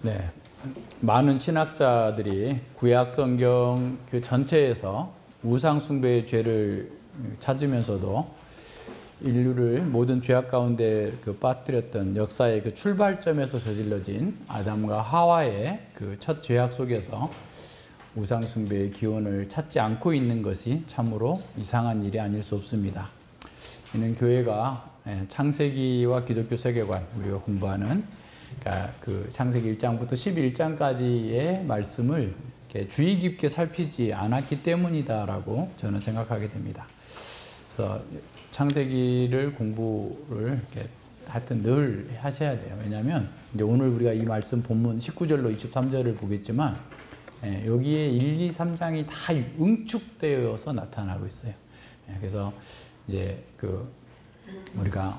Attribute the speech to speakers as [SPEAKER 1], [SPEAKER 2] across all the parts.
[SPEAKER 1] 네, 많은 신학자들이 구약 성경 그 전체에서 우상 숭배의 죄를 찾으면서도 인류를 모든 죄악 가운데 그 빠뜨렸던 역사의 그 출발점에서 저질러진 아담과 하와의 그 첫 죄악 속에서 우상 숭배의 기원을 찾지 않고 있는 것이 참으로 이상한 일이 아닐 수 없습니다. 이는 교회가 창세기와 기독교 세계관, 우리가 공부하는 그러니까 그 창세기 1장부터 11장까지의 말씀을 이렇게 주의 깊게 살피지 않았기 때문이다라고 저는 생각하게 됩니다. 그래서 창세기를 공부를 이렇게 하여튼 늘 하셔야 돼요. 왜냐하면 이제 오늘 우리가 이 말씀 본문 19절로 23절을 보겠지만 여기에 1, 2, 3장이 다 응축되어서 나타나고 있어요. 그래서 이제 그 우리가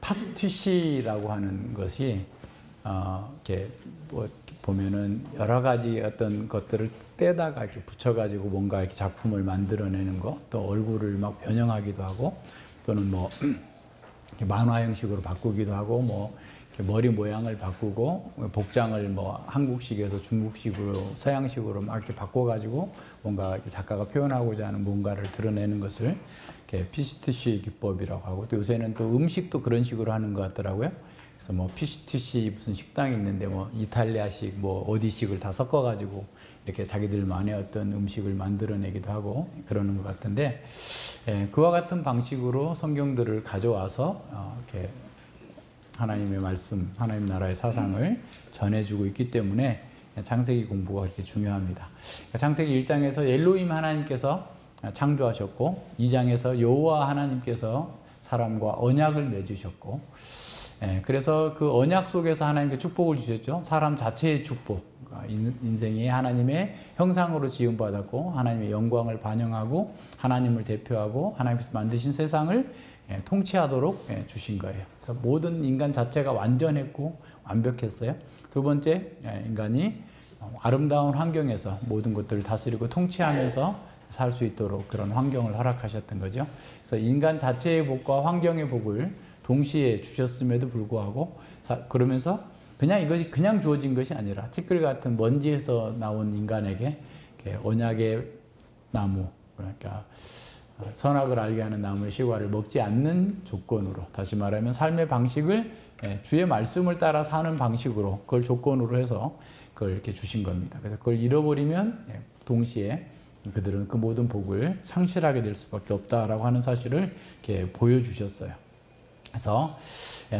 [SPEAKER 1] 파스티시라고 하는 것이 이렇게 뭐 보면은 여러 가지 어떤 것들을 떼다가 이렇게 붙여가지고 뭔가 이렇게 작품을 만들어내는 거, 또 얼굴을 막 변형하기도 하고, 또는 뭐 만화 형식으로 바꾸기도 하고, 뭐 머리 모양을 바꾸고, 복장을 뭐 한국식에서 중국식으로 서양식으로 막 이렇게 바꿔가지고 뭔가 이렇게 작가가 표현하고자 하는 뭔가를 드러내는 것을 이렇게 피스티시 기법이라고 하고, 또 요새는 또 음식도 그런 식으로 하는 것 같더라고요. 그래서 뭐 피스티시 무슨 식당이 있는데 뭐 이탈리아식 뭐 어디식을 다 섞어가지고 이렇게 자기들만의 어떤 음식을 만들어내기도 하고 그러는 것 같은데, 그와 같은 방식으로 성경들을 가져와서 이렇게 하나님의 말씀, 하나님 나라의 사상을 전해주고 있기 때문에 창세기 공부가 그렇게 중요합니다. 창세기 1장에서 엘로힘 하나님께서 창조하셨고, 2장에서 여호와 하나님께서 사람과 언약을 맺으셨고, 그래서 그 언약 속에서 하나님께 축복을 주셨죠. 사람 자체의 축복, 인생이 하나님의 형상으로 지음받았고 하나님의 영광을 반영하고 하나님을 대표하고 하나님께서 만드신 세상을 통치하도록 주신 거예요. 그래서 모든 인간 자체가 완전했고 완벽했어요. 두 번째, 인간이 아름다운 환경에서 모든 것들을 다스리고 통치하면서 살 수 있도록 그런 환경을 허락하셨던 거죠. 그래서 인간 자체의 복과 환경의 복을 동시에 주셨음에도 불구하고, 그러면서 그냥 이것이 그냥 주어진 것이 아니라 티끌 같은 먼지에서 나온 인간에게 언약의 나무, 그러니까 선악을 알게 하는 나무의 실과를 먹지 않는 조건으로, 다시 말하면 삶의 방식을 주의 말씀을 따라 사는 방식으로, 그걸 조건으로 해서 그걸 이렇게 주신 겁니다. 그래서 그걸 잃어버리면 동시에 그들은 그 모든 복을 상실하게 될 수밖에 없다라고 하는 사실을 이렇게 보여주셨어요. 그래서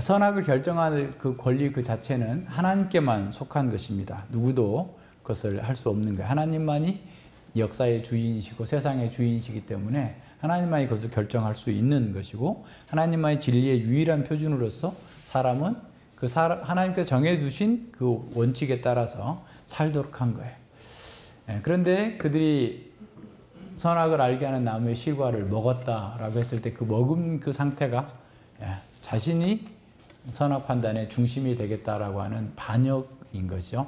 [SPEAKER 1] 선악을 결정할 그 권리 그 자체는 하나님께만 속한 것입니다. 누구도 그것을 할 수 없는 거예요. 하나님만이 역사의 주인이시고 세상의 주인이시기 때문에 하나님만이 그것을 결정할 수 있는 것이고, 하나님만이 진리의 유일한 표준으로서 사람은 하나님께서 정해두신 그 원칙에 따라서 살도록 한 거예요. 그런데 그들이 선악을 알게 하는 나무의 실과를 먹었다라고 했을 때 그 먹은 그 상태가 자신이 선악 판단의 중심이 되겠다라고 하는 반역인 것이죠.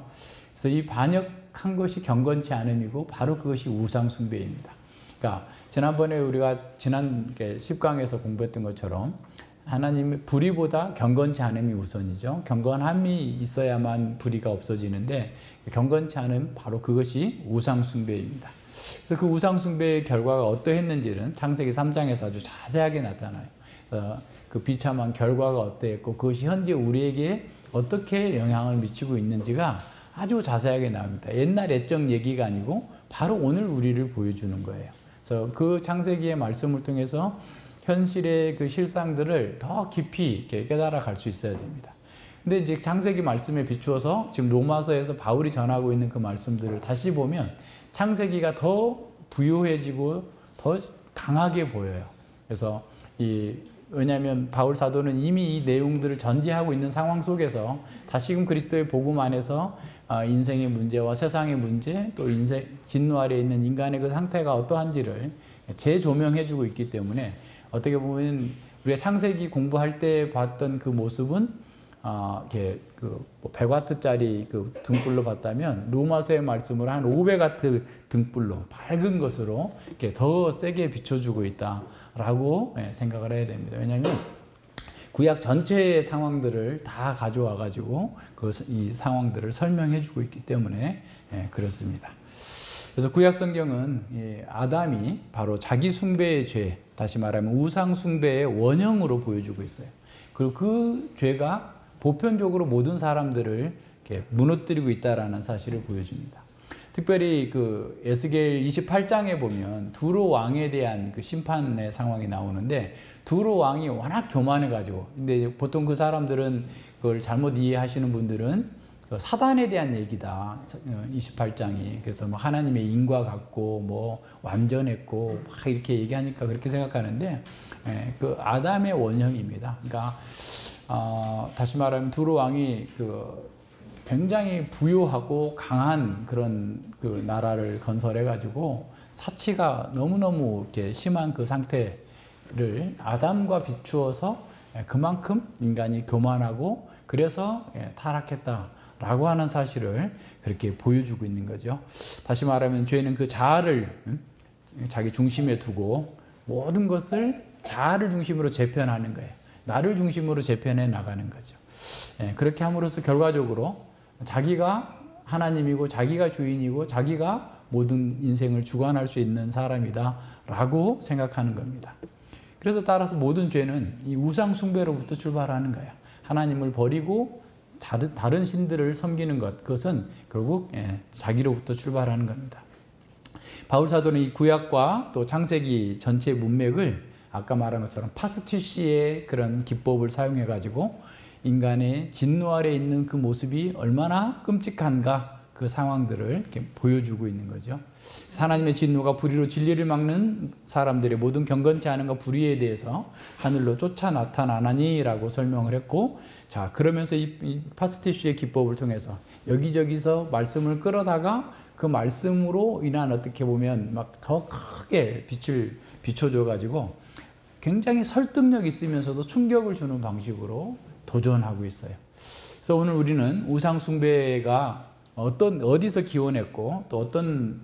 [SPEAKER 1] 그래서 이 반역한 것이 경건치 않음이고 바로 그것이 우상 숭배입니다. 그러니까 지난번에 우리가 지난 10강에서 공부했던 것처럼 하나님의 불의보다 경건치 않음이 우선이죠. 경건함이 있어야만 불의가 없어지는데, 경건치 않음, 바로 그것이 우상 숭배입니다. 그래서 그 우상 숭배의 결과가 어떠했는지는 창세기 3장에서 아주 자세하게 나타나요. 그 비참한 결과가 어떠했고 그것이 현재 우리에게 어떻게 영향을 미치고 있는지가 아주 자세하게 나옵니다. 옛날 옛적 얘기가 아니고 바로 오늘 우리를 보여주는 거예요. 그래서 그 창세기의 말씀을 통해서 현실의 그 실상들을 더 깊이 깨달아 갈 수 있어야 됩니다. 근데 이제 창세기 말씀에 비추어서 지금 로마서에서 바울이 전하고 있는 그 말씀들을 다시 보면 창세기가 더 부유해지고 더 강하게 보여요. 그래서 왜냐하면 바울 사도는 이미 이 내용들을 전제하고 있는 상황 속에서 다시금 그리스도의 복음 안에서 인생의 문제와 세상의 문제, 또 인생 진노 아래에 있는 인간의 그 상태가 어떠한지를 재조명해주고 있기 때문에, 어떻게 보면 우리가 창세기 공부할 때 봤던 그 모습은 이렇게 그 100와트짜리 그 등불로 봤다면 로마서의 말씀을 한 500와트 등불로 밝은 것으로 이렇게 더 세게 비춰주고 있다라고 생각을 해야 됩니다. 왜냐하면 구약 전체의 상황들을 다 가져와 가지고 이 상황들을 설명해 주고 있기 때문에 그렇습니다. 그래서 구약 성경은 아담이 바로 자기 숭배의 죄, 다시 말하면 우상 숭배의 원형으로 보여주고 있어요. 그리고 그 죄가 보편적으로 모든 사람들을 이렇게 무너뜨리고 있다라는 사실을 보여줍니다. 특별히 그 에스겔 28장에 보면 두로 왕에 대한 그 심판의 상황이 나오는데, 두로 왕이 워낙 교만해가지고, 근데 보통 그 사람들은 그걸 잘못 이해하시는 분들은 사단에 대한 얘기다, 28장이. 그래서 뭐 하나님의 인과 같고 뭐 완전했고 막 이렇게 얘기하니까 그렇게 생각하는데, 그 아담의 원형입니다. 그러니까 다시 말하면 두로 왕이 굉장히 부유하고 강한 그런 그 나라를 건설해 가지고 사치가 너무너무 이렇게 심한 그 상태를 아담과 비추어서 그만큼 인간이 교만하고 그래서 타락했다라고 하는 사실을 그렇게 보여주고 있는 거죠. 다시 말하면 죄는 그 자아를 자기 중심에 두고 모든 것을 자아를 중심으로 재편하는 거예요. 나를 중심으로 재편해 나가는 거죠. 그렇게 함으로써 결과적으로 자기가 하나님이고 자기가 주인이고 자기가 모든 인생을 주관할 수 있는 사람이다 라고 생각하는 겁니다. 그래서 따라서 모든 죄는 이 우상 숭배로부터 출발하는 거예요. 하나님을 버리고 다른 신들을 섬기는 것, 그것은 결국 자기로부터 출발하는 겁니다. 바울 사도는 이 구약과 또 창세기 전체 문맥을 아까 말한 것처럼 파스티시의 그런 기법을 사용해 가지고 인간의 진노 아래 있는 그 모습이 얼마나 끔찍한가, 그 상황들을 이렇게 보여주고 있는 거죠. 하나님의 진노가 불의로 진리를 막는 사람들의 모든 경건치 않은가 불의에 대해서 하늘로 쫓아 나타나나니라고 설명을 했고, 자 그러면서 이 파스티시의 기법을 통해서 여기저기서 말씀을 끌어다가 그 말씀으로 인한 어떻게 보면 막 더 크게 빛을 비춰줘 가지고 굉장히 설득력 있으면서도 충격을 주는 방식으로 도전하고 있어요. 그래서 오늘 우리는 우상 숭배가 어디서 기원했고 또 어떤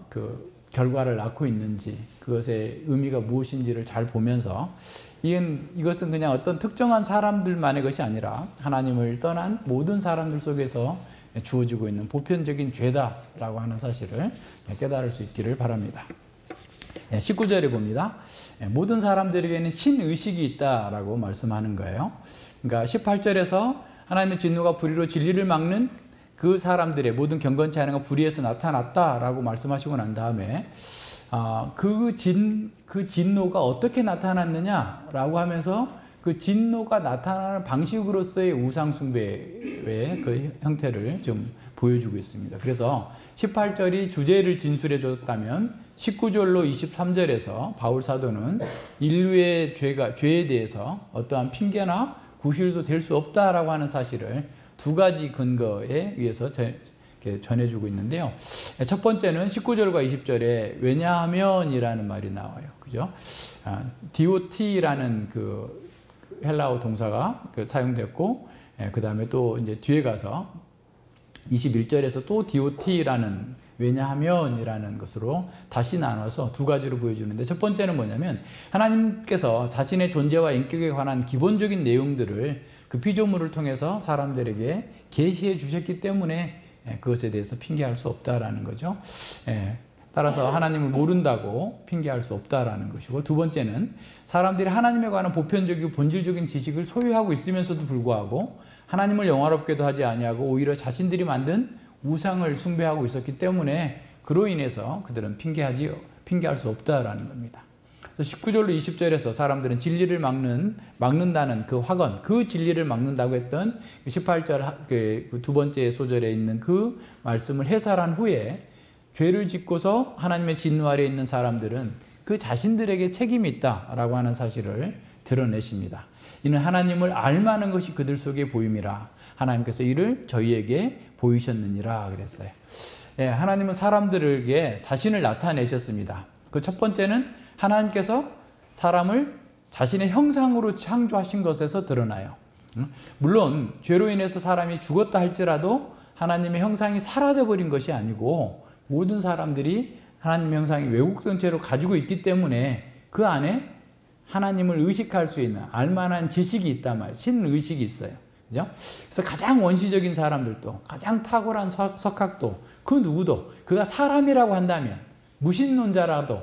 [SPEAKER 1] 그 결과를 낳고 있는지, 그것의 의미가 무엇인지를 잘 보면서 이것은 그냥 어떤 특정한 사람들만의 것이 아니라 하나님을 떠난 모든 사람들 속에서 주어지고 있는 보편적인 죄다라고 하는 사실을 깨달을 수 있기를 바랍니다. 19절에 봅니다. 모든 사람들에게는 신의식이 있다라고 말씀하는 거예요. 그러니까 18절에서 하나님의 진노가 불의로 진리를 막는 그 사람들의 모든 경건치 않은 불의에서 나타났다라고 말씀하시고 난 다음에 그 진노가 어떻게 나타났느냐라고 하면서 그 진노가 나타나는 방식으로서의 우상 숭배의 그 형태를 좀 보여주고 있습니다. 그래서 18절이 주제를 진술해 줬다면 19절로 23절에서 바울 사도는 인류의 죄에 대해서 어떠한 핑계나 구실도 될 수 없다라고 하는 사실을 두 가지 근거에 의해서 전해주고 있는데요. 첫 번째는 19절과 20절에 왜냐하면이라는 말이 나와요. 그죠? DOT라는 그 헬라어 동사가 사용됐고, 그 다음에 또 이제 뒤에 가서 21절에서 또 DOT라는 왜냐하면이라는 것으로 다시 나눠서 두 가지로 보여주는데, 첫 번째는 뭐냐면 하나님께서 자신의 존재와 인격에 관한 기본적인 내용들을 그 피조물을 통해서 사람들에게 계시해 주셨기 때문에 그것에 대해서 핑계할 수 없다라는 거죠. 따라서 하나님을 모른다고 핑계할 수 없다라는 것이고, 두 번째는 사람들이 하나님에 관한 보편적이고 본질적인 지식을 소유하고 있으면서도 불구하고 하나님을 영화롭게도 하지 아니하고 오히려 자신들이 만든 우상을 숭배하고 있었기 때문에 그로 인해서 그들은 핑계할 수 없다라는 겁니다. 그래서 19절로 20절에서 사람들은 진리를 막는다는 그 확언, 그 진리를 막는다고 했던 18절 그 두 번째 소절에 있는 그 말씀을 해설한 후에 죄를 짓고서 하나님의 진노 아래 있는 사람들은 그 자신들에게 책임이 있다라고 하는 사실을 드러내십니다. 이는 하나님을 알만한 것이 그들 속에 보임이라 하나님께서 이를 저희에게 보이셨느니라 그랬어요. 하나님은 사람들에게 자신을 나타내셨습니다. 그 첫 번째는 하나님께서 사람을 자신의 형상으로 창조하신 것에서 드러나요. 물론 죄로 인해서 사람이 죽었다 할지라도 하나님의 형상이 사라져버린 것이 아니고 모든 사람들이 하나님의 형상이 왜곡된 채로 가지고 있기 때문에 그 안에 하나님을 의식할 수 있는 알만한 지식이 있단 말이에요. 신의식이 있어요. 그죠? 그래서 가장 원시적인 사람들도, 가장 탁월한 석학도, 그 누구도 그가 사람이라고 한다면, 무신론자라도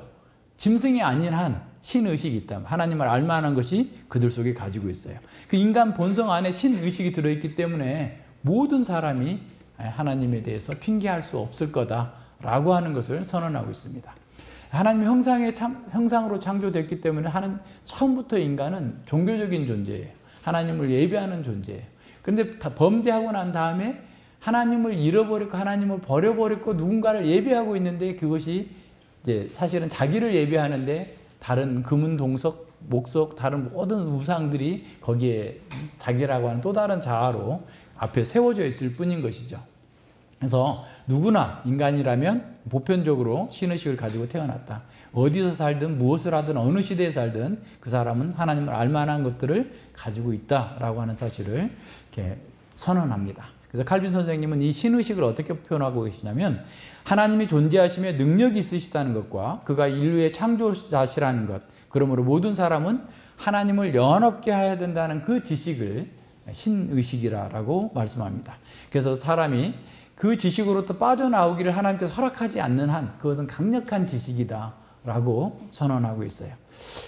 [SPEAKER 1] 짐승이 아닌 한 신의식이 있다면 하나님을 알만한 것이 그들 속에 가지고 있어요. 그 인간 본성 안에 신의식이 들어있기 때문에 모든 사람이 하나님에 대해서 핑계할 수 없을 거다라고 하는 것을 선언하고 있습니다. 하나님의 형상으로 창조됐기 때문에 처음부터 인간은 종교적인 존재예요. 하나님을 예배하는 존재예요. 그런데 다 범죄하고 난 다음에 하나님을 잃어버리고 하나님을 버려버리고 누군가를 예배하고 있는데, 그것이 이제 사실은 자기를 예배하는데 다른 금은 동석, 목석, 다른 모든 우상들이 거기에 자기라고 하는 또 다른 자아로 앞에 세워져 있을 뿐인 것이죠. 그래서 누구나 인간이라면 보편적으로 신의식을 가지고 태어났다. 어디서 살든 무엇을 하든 어느 시대에 살든 그 사람은 하나님을 알만한 것들을 가지고 있다라고 하는 사실을 이렇게 선언합니다. 그래서 칼빈 선생님은 이 신의식을 어떻게 표현하고 계시냐면, 하나님이 존재하시며 능력이 있으시다는 것과 그가 인류의 창조자시라는 것, 그러므로 모든 사람은 하나님을 영원롭게 해야 된다는 그 지식을 신의식이라고 말씀합니다. 그래서 사람이 그 지식으로부터 빠져나오기를 하나님께서 허락하지 않는 한 그것은 강력한 지식이다라고 선언하고 있어요.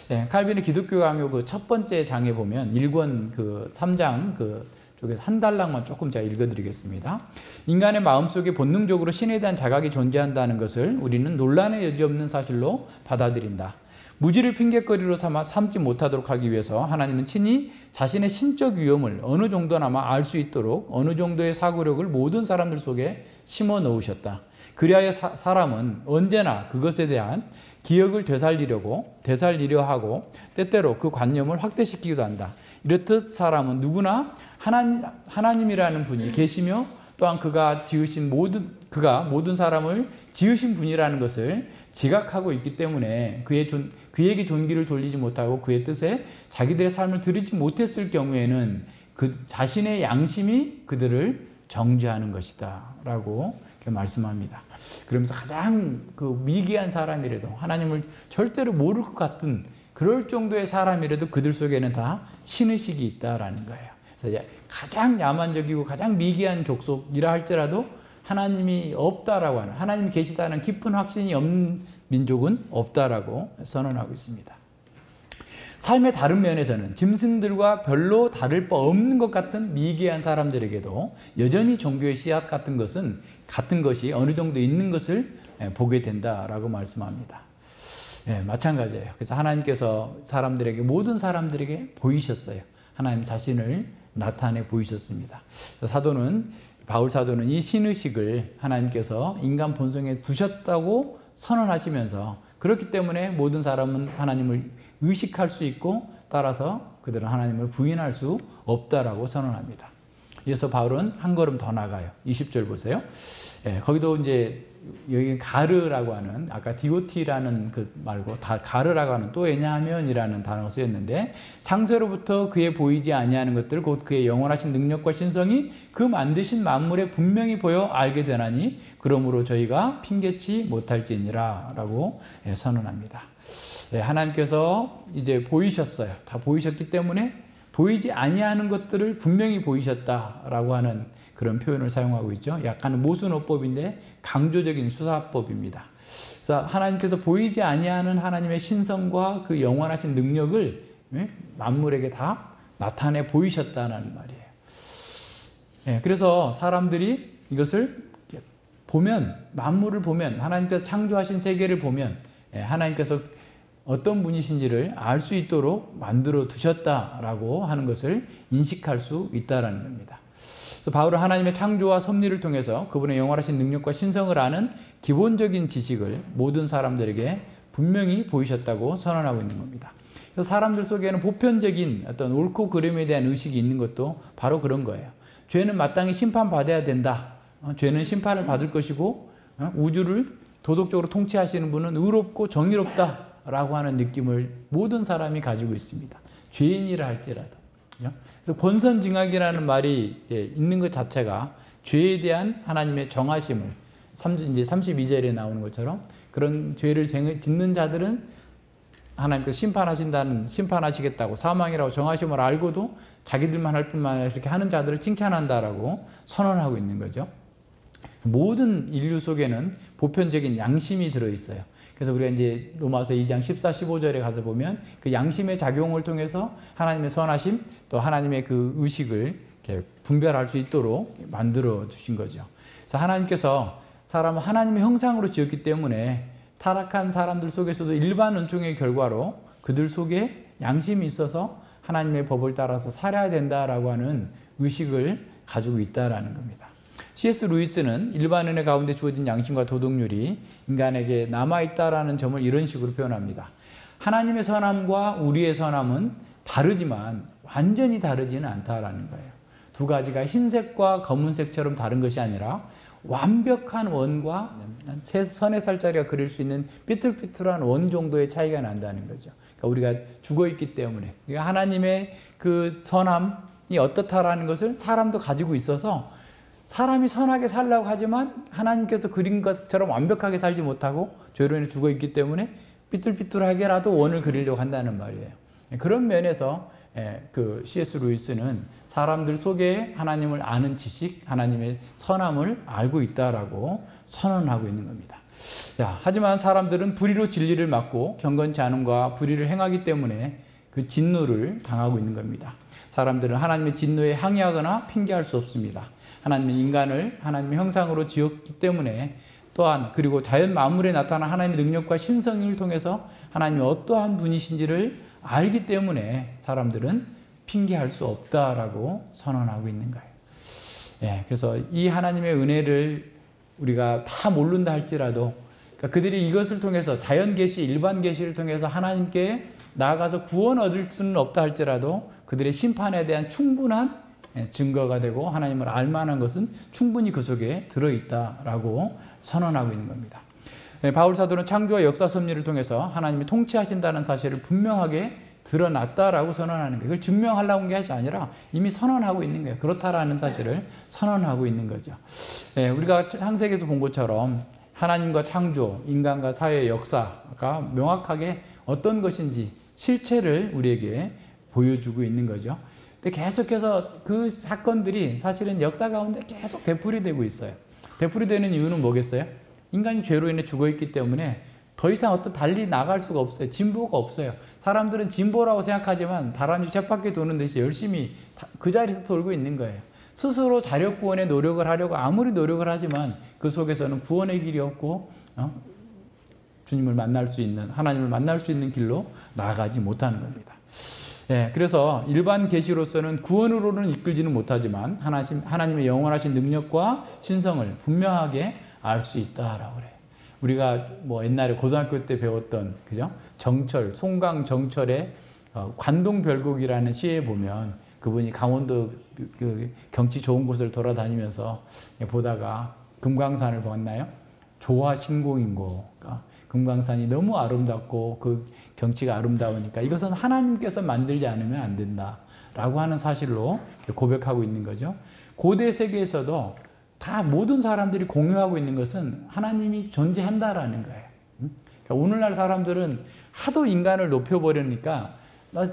[SPEAKER 1] 네, 칼빈의 기독교 강요 그 첫 번째 장에 보면 1권 그 3장 그 쪽에서 한 달락만 조금 제가 읽어드리겠습니다. 인간의 마음속에 본능적으로 신에 대한 자각이 존재한다는 것을 우리는 논란의 여지 없는 사실로 받아들인다. 무지를 핑계거리로 삼지 못하도록 하기 위해서 하나님은 친히 자신의 신적 위험을 어느 정도나마 알 수 있도록 어느 정도의 사고력을 모든 사람들 속에 심어 넣으셨다. 그리하여 사람은 언제나 그것에 대한 기억을 되살리려 하고 때때로 그 관념을 확대시키기도 한다. 이렇듯 사람은 누구나 하나님이라는 분이 계시며 또한 그가 모든 사람을 지으신 분이라는 것을 지각하고 있기 때문에 그에게 존귀를 돌리지 못하고 그의 뜻에 자기들의 삶을 드리지 못했을 경우에는 그 자신의 양심이 그들을 정죄하는 것이다 라고 말씀합니다. 그러면서 가장 그 미개한 사람이라도, 하나님을 절대로 모를 것 같은 그럴 정도의 사람이라도 그들 속에는 다 신의식이 있다라는 거예요. 그래서 가장 야만적이고 가장 미개한 족속이라 할지라도 하나님이 없다라고 하는, 하나님이 계시다는 깊은 확신이 없는 민족은 없다라고 선언하고 있습니다. 삶의 다른 면에서는 짐승들과 별로 다를 바 없는 것 같은 미개한 사람들에게도 여전히 종교의 씨앗 같은 것이 어느 정도 있는 것을 보게 된다라고 말씀합니다. 네, 마찬가지예요. 그래서 하나님께서 모든 사람들에게 보이셨어요. 하나님 자신을 나타내 보이셨습니다. 바울 사도는 이 신의식을 하나님께서 인간 본성에 두셨다고 선언하시면서, 그렇기 때문에 모든 사람은 하나님을 의식할 수 있고 따라서 그들은 하나님을 부인할 수 없다라고 선언합니다. 그래서 바울은 한 걸음 더 나가요. 20절 보세요. 거기도 이제 여기 가르라고 하는, 아까 디오티라는 그 말고 가르라고 하는 또 왜냐하면이라는 단어가 쓰였는데, 창세로부터 그의 보이지 아니하는 것들 곧 그의 영원하신 능력과 신성이 그 만드신 만물에 분명히 보여 알게 되나니 그러므로 저희가 핑계치 못할지니라 라고 선언합니다. 하나님께서 이제 보이셨어요. 다 보이셨기 때문에 보이지 아니하는 것들을 분명히 보이셨다라고 하는 그런 표현을 사용하고 있죠. 약간 모순어법인데 강조적인 수사법입니다. 그래서 하나님께서 보이지 아니하는 하나님의 신성과 그 영원하신 능력을 만물에게 다 나타내 보이셨다는 말이에요. 그래서 사람들이 이것을 보면, 만물을 보면, 하나님께서 창조하신 세계를 보면 하나님께서 어떤 분이신지를 알 수 있도록 만들어 두셨다라고 하는 것을 인식할 수 있다라는 겁니다. 그래서 바울은 하나님의 창조와 섭리를 통해서 그분의 영원하신 능력과 신성을 아는 기본적인 지식을 모든 사람들에게 분명히 보이셨다고 선언하고 있는 겁니다. 그래서 사람들 속에는 보편적인 어떤 옳고 그름에 대한 의식이 있는 것도 바로 그런 거예요. 죄는 마땅히 심판받아야 된다. 죄는 심판을 받을 것이고 우주를 도덕적으로 통치하시는 분은 의롭고 정의롭다라고 하는 느낌을 모든 사람이 가지고 있습니다. 죄인이라 할지라도. 그래서 권선징악이라는 말이 있는 것 자체가 죄에 대한 하나님의 정하심을, 이제 32절에 나오는 것처럼 그런 죄를 짓는 자들은 하나님께서 심판하시겠다고 사망이라고 정하심을 알고도 자기들만 할 뿐만 아니라 이렇게 하는 자들을 칭찬한다라고 선언하고 있는 거죠. 모든 인류 속에는 보편적인 양심이 들어있어요. 그래서 우리가 이제 로마서 2장 14, 15절에 가서 보면 그 양심의 작용을 통해서 하나님의 선하심 또 하나님의 그 의식을 이렇게 분별할 수 있도록 만들어 주신 거죠. 그래서 하나님께서 사람은 하나님의 형상으로 지었기 때문에 타락한 사람들 속에서도 일반 은총의 결과로 그들 속에 양심이 있어서 하나님의 법을 따라서 살아야 된다라고 하는 의식을 가지고 있다라는 겁니다. C.S. 루이스는 일반 은혜 가운데 주어진 양심과 도덕률이 인간에게 남아있다라는 점을 이런 식으로 표현합니다. 하나님의 선함과 우리의 선함은 다르지만 완전히 다르지는 않다라는 거예요. 두 가지가 흰색과 검은색처럼 다른 것이 아니라 완벽한 원과 서너 살짜리가 그릴 수 있는 삐뚤삐뚤한 원 정도의 차이가 난다는 거죠. 그러니까 우리가 죽어있기 때문에 그러니까 하나님의 그 선함이 어떻다라는 것을 사람도 가지고 있어서 사람이 선하게 살려고 하지만 하나님께서 그린 것처럼 완벽하게 살지 못하고 죄로 인해 죽어있기 때문에 삐뚤삐뚤하게라도 원을 그리려고 한다는 말이에요. 그런 면에서 그 C.S. 루이스는 사람들 속에 하나님을 아는 지식, 하나님의 선함을 알고 있다라고 선언하고 있는 겁니다. 자, 하지만 사람들은 불의로 진리를 막고 경건치 않음과 불의를 행하기 때문에 그 진노를 당하고 있는 겁니다. 사람들은 하나님의 진노에 항의하거나 핑계할 수 없습니다. 하나님은 인간을 하나님의 형상으로 지었기 때문에 또한 그리고 자연 만물에 나타난 하나님의 능력과 신성을 통해서 하나님이 어떠한 분이신지를 알기 때문에 사람들은 핑계할 수 없다라고 선언하고 있는 거예요. 예, 그래서 이 하나님의 은혜를 우리가 다 모른다 할지라도 그러니까 그들이 이것을 통해서 자연 계시, 일반 계시를 통해서 하나님께 나아가서 구원 얻을 수는 없다 할지라도 그들의 심판에 대한 충분한 증거가 되고 하나님을 알 만한 것은 충분히 그 속에 들어있다라고 선언하고 있는 겁니다. 바울 사도는 창조와 역사 섭리를 통해서 하나님이 통치하신다는 사실을 분명하게 드러났다라고 선언하는 거예요. 그걸 증명하려고 한 게 아니라 이미 선언하고 있는 거예요. 그렇다라는 사실을 선언하고 있는 거죠. 우리가 창세기에서 본 것처럼 하나님과 창조, 인간과 사회의 역사가 명확하게 어떤 것인지 실체를 우리에게 보여주고 있는 거죠. 근데 계속해서 그 사건들이 사실은 역사 가운데 계속 되풀이되고 있어요. 되풀이되는 이유는 뭐겠어요? 인간이 죄로 인해 죽어있기 때문에 더 이상 어떤 달리 나갈 수가 없어요. 진보가 없어요. 사람들은 진보라고 생각하지만 다람쥐 쳇바퀴 도는 듯이 열심히 그 자리에서 돌고 있는 거예요. 스스로 자력 구원에 노력을 하려고 아무리 노력을 하지만 그 속에서는 구원의 길이 없고 주님을 만날 수 있는 하나님을 만날 수 있는 길로 나아가지 못하는 겁니다. 그래서 일반 계시로서는 구원으로는 이끌지는 못하지만 하나님의 영원하신 능력과 신성을 분명하게 알 수 있다라고 그래요. 우리가 뭐 옛날에 고등학교 때 배웠던 그죠? 정철, 송강 정철의 관동별곡이라는 시에 보면 그분이 강원도 그 경치 좋은 곳을 돌아다니면서 보다가 금강산을 봤나요? 조화신공인고 금강산이 너무 아름답고 그 경치가 아름다우니까 이것은 하나님께서 만들지 않으면 안 된다라고 하는 사실로 고백하고 있는 거죠. 고대 세계에서도 다 모든 사람들이 공유하고 있는 것은 하나님이 존재한다라는 거예요. 그러니까 오늘날 사람들은 하도 인간을 높여버리니까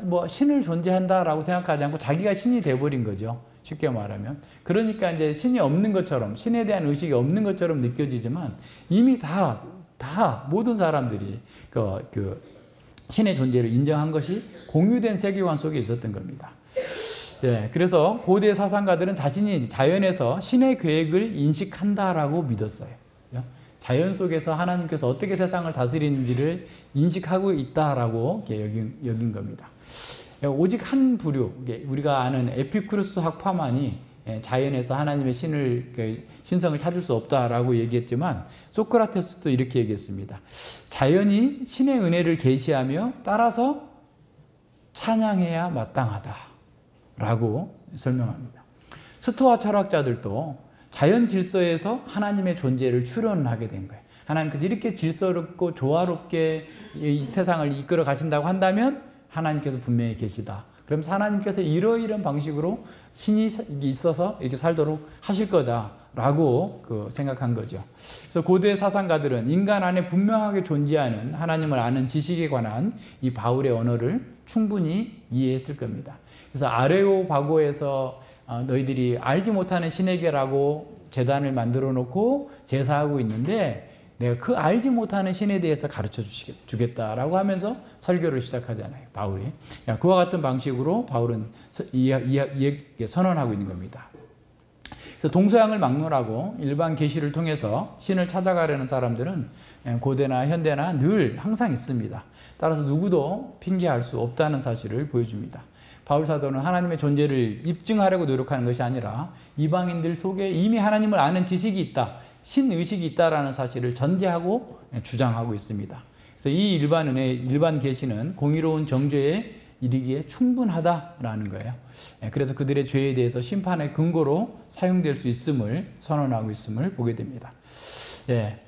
[SPEAKER 1] 뭐 신을 존재한다라고 생각하지 않고 자기가 신이 돼버린 거죠. 쉽게 말하면. 그러니까 이제 신이 없는 것처럼, 신에 대한 의식이 없는 것처럼 느껴지지만 이미 다 모든 사람들이 그 신의 존재를 인정한 것이 공유된 세계관 속에 있었던 겁니다. 그래서 고대 사상가들은 자신이 자연에서 신의 계획을 인식한다라고 믿었어요. 자연 속에서 하나님께서 어떻게 세상을 다스리는지를 인식하고 있다라고 여긴 겁니다. 오직 한 부류, 우리가 아는 에피쿠르스 학파만이 자연에서 하나님의 신성을 찾을 수 없다라고 얘기했지만 소크라테스도 이렇게 얘기했습니다. 자연이 신의 은혜를 계시하며 따라서 찬양해야 마땅하다라고 설명합니다. 스토아 철학자들도 자연 질서에서 하나님의 존재를 추론하게 된 거예요. 하나님께서 이렇게 질서롭고 조화롭게 이 세상을 이끌어 가신다고 한다면 하나님께서 분명히 계시다. 그럼 하나님께서 이러이러한 방식으로 신이 있어서 이렇게 살도록 하실 거다라고 생각한 거죠. 그래서 고대 사상가들은 인간 안에 분명하게 존재하는 하나님을 아는 지식에 관한 이 바울의 언어를 충분히 이해했을 겁니다. 그래서 아레오바고에서 너희들이 알지 못하는 신에게라고 제단을 만들어 놓고 제사하고 있는데 내가 그 알지 못하는 신에 대해서 가르쳐 주겠다라고 하면서 설교를 시작하잖아요, 바울이. 그와 같은 방식으로 바울은 선언하고 있는 겁니다. 그래서 동서양을 막론하고 일반 계시를 통해서 신을 찾아가려는 사람들은 고대나 현대나 늘 항상 있습니다. 따라서 누구도 핑계할 수 없다는 사실을 보여줍니다. 바울 사도는 하나님의 존재를 입증하려고 노력하는 것이 아니라 이방인들 속에 이미 하나님을 아는 지식이 있다, 신의식이 있다라는 사실을 전제하고 주장하고 있습니다. 그래서 이 일반 계시는 공의로운 정죄에 이르기에 충분하다라는 거예요. 그래서 그들의 죄에 대해서 심판의 근거로 사용될 수 있음을 선언하고 있음을 보게 됩니다.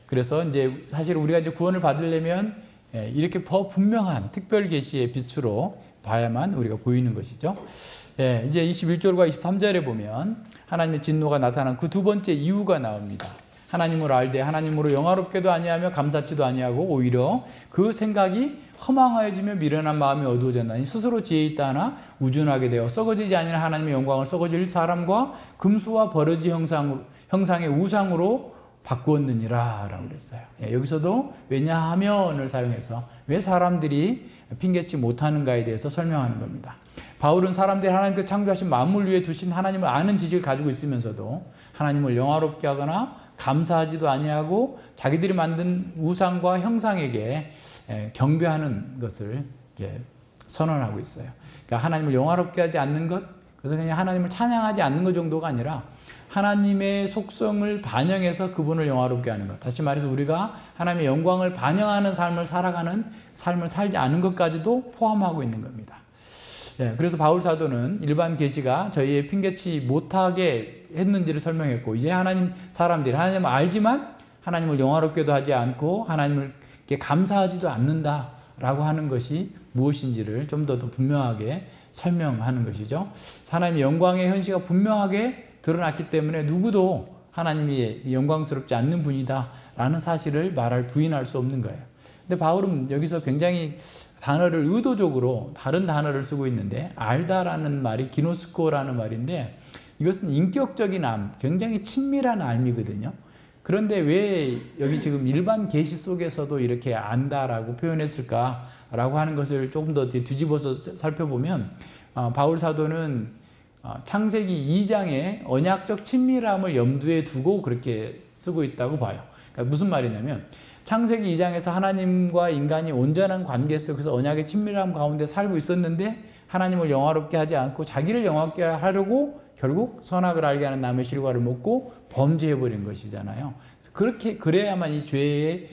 [SPEAKER 1] 그래서 이제 사실 우리가 이제 구원을 받으려면 이렇게 더 분명한 특별 계시의 빛으로 봐야만 우리가 보이는 것이죠. 이제 21절과 23절에 보면 하나님의 진노가 나타난 그 두 번째 이유가 나옵니다. 하나님을 알되 하나님으로 영화롭게도 아니하며 감사치도 아니하고 오히려 그 생각이 허망하여지며 미련한 마음이 어두워졌나니 스스로 지혜 있다 하나 우준하게 되어 썩어지지 아니한 하나님의 영광을 썩어질 사람과 금수와 버러지 형상의 우상으로 바꾸었느니라 라고 그랬어요. 여기서도 왜냐하면을 사용해서 왜 사람들이 핑계치 못하는가에 대해서 설명하는 겁니다. 바울은 사람들이 하나님께서 창조하신 만물 위에 두신 하나님을 아는 지식을 가지고 있으면서도 하나님을 영화롭게 하거나 감사하지도 아니하고 자기들이 만든 우상과 형상에게 경배하는 것을 선언하고 있어요. 그러니까 하나님을 영화롭게 하지 않는 것, 그래서 그냥 하나님을 찬양하지 않는 것 정도가 아니라 하나님의 속성을 반영해서 그분을 영화롭게 하는 것. 다시 말해서 우리가 하나님의 영광을 반영하는 삶을 살아가는 삶을 살지 않은 것까지도 포함하고 있는 겁니다. 그래서 바울 사도는 일반 계시가 저희의 핑계치 못하게 했는지를 설명했고, 이제 하나님 사람들이 하나님을 알지만 하나님을 영화롭게도 하지 않고 하나님을 감사하지도 않는다라고 하는 것이 무엇인지를 좀 더 분명하게 설명하는 것이죠. 하나님의 영광의 현시가 분명하게 드러났기 때문에 누구도 하나님이 영광스럽지 않는 분이다라는 사실을 부인할 수 없는 거예요. 근데 바울은 여기서 굉장히 단어를 의도적으로 다른 단어를 쓰고 있는데, 알다라는 말이 기노스코라는 말인데 이것은 인격적인 굉장히 친밀한 알미거든요. 그런데 왜 여기 지금 일반 계시 속에서도 이렇게 안다라고 표현했을까라고 하는 것을 조금 더 뒤집어서 살펴보면 바울 사도는 창세기 2장의 언약적 친밀함을 염두에 두고 그렇게 쓰고 있다고 봐요. 그러니까 무슨 말이냐면 창세기 2장에서 하나님과 인간이 온전한 관계 속에서 언약의 친밀함 가운데 살고 있었는데 하나님을 영화롭게 하지 않고 자기를 영화롭게 하려고 결국 선악을 알게 하는 나무의 실과를 먹고 범죄해버린 것이잖아요. 그래야만 이 죄의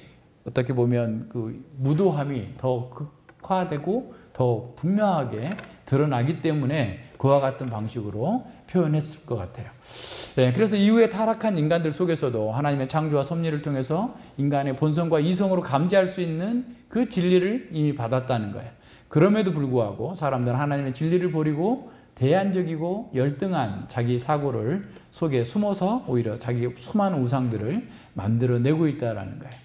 [SPEAKER 1] 어떻게 보면 그 무도함이 더 극화되고 더 분명하게 드러나기 때문에 그와 같은 방식으로 표현했을 것 같아요. 그래서 이후에 타락한 인간들 속에서도 하나님의 창조와 섭리를 통해서 인간의 본성과 이성으로 감지할 수 있는 그 진리를 이미 받았다는 거예요. 그럼에도 불구하고 사람들은 하나님의 진리를 버리고 대안적이고 열등한 자기 사고를 속에 숨어서 오히려 자기 수많은 우상들을 만들어내고 있다는 거예요.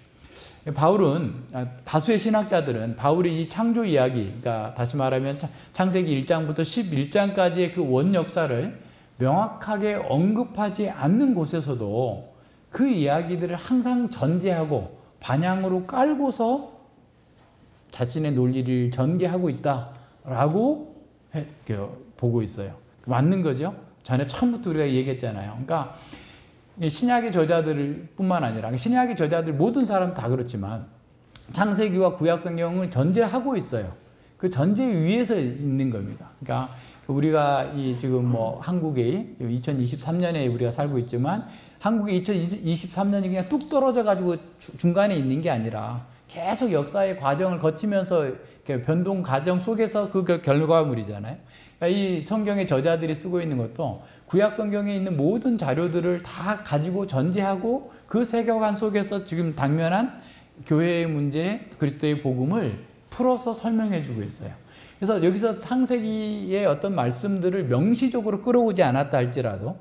[SPEAKER 1] 다수의 신학자들은 바울이 이 창조 이야기, 그러니까 다시 말하면 창세기 1장부터 11장까지의 그 원 역사를 명확하게 언급하지 않는 곳에서도 그 이야기들을 항상 전제하고 반향으로 깔고서 자신의 논리를 전개하고 있다라고 보고 있어요. 맞는 거죠? 전에 처음부터 우리가 얘기했잖아요. 그러니까 신약의 저자들 뿐만 아니라 신약의 저자들 모든 사람 다 그렇지만 창세기와 구약 성경을 전제하고 있어요. 그 전제 위에서 있는 겁니다. 그러니까 우리가 지금 한국이 2023년에 우리가 살고 있지만 한국이 2023년이 그냥 뚝 떨어져 가지고 중간에 있는 게 아니라 계속 역사의 과정을 거치면서 변동 과정 속에서 그 결과물이잖아요. 그러니까 이 성경의 저자들이 쓰고 있는 것도 구약 성경에 있는 모든 자료들을 다 가지고 전제하고 그 세계관 속에서 지금 당면한 교회의 문제, 그리스도의 복음을 풀어서 설명해 주고 있어요. 그래서 여기서 창세기의 어떤 말씀들을 명시적으로 끌어오지 않았다 할지라도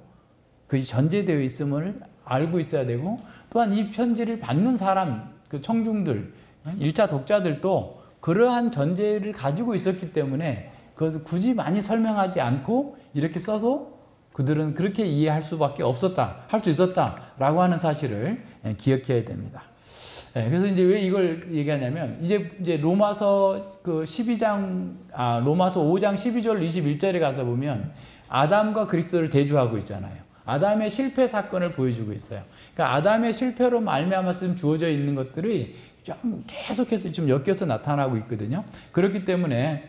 [SPEAKER 1] 그것이 전제되어 있음을 알고 있어야 되고, 또한 이 편지를 받는 사람, 그 청중들, 1차 독자들도 그러한 전제를 가지고 있었기 때문에 그것을 굳이 많이 설명하지 않고 이렇게 써서 그들은 그렇게 이해할 수밖에 없었다, 할 수 있었다라고 하는 사실을 기억해야 됩니다. 그래서 이제 왜 이걸 얘기하냐면, 이제 로마서 그 12장, 로마서 5장 12절 21절에 가서 보면 아담과 그리스도를 대조하고 있잖아요. 아담의 실패 사건을 보여주고 있어요. 그러니까 아담의 실패로 말미암아 지금 주어져 있는 것들이 좀 계속해서 좀 엮여서 나타나고 있거든요. 그렇기 때문에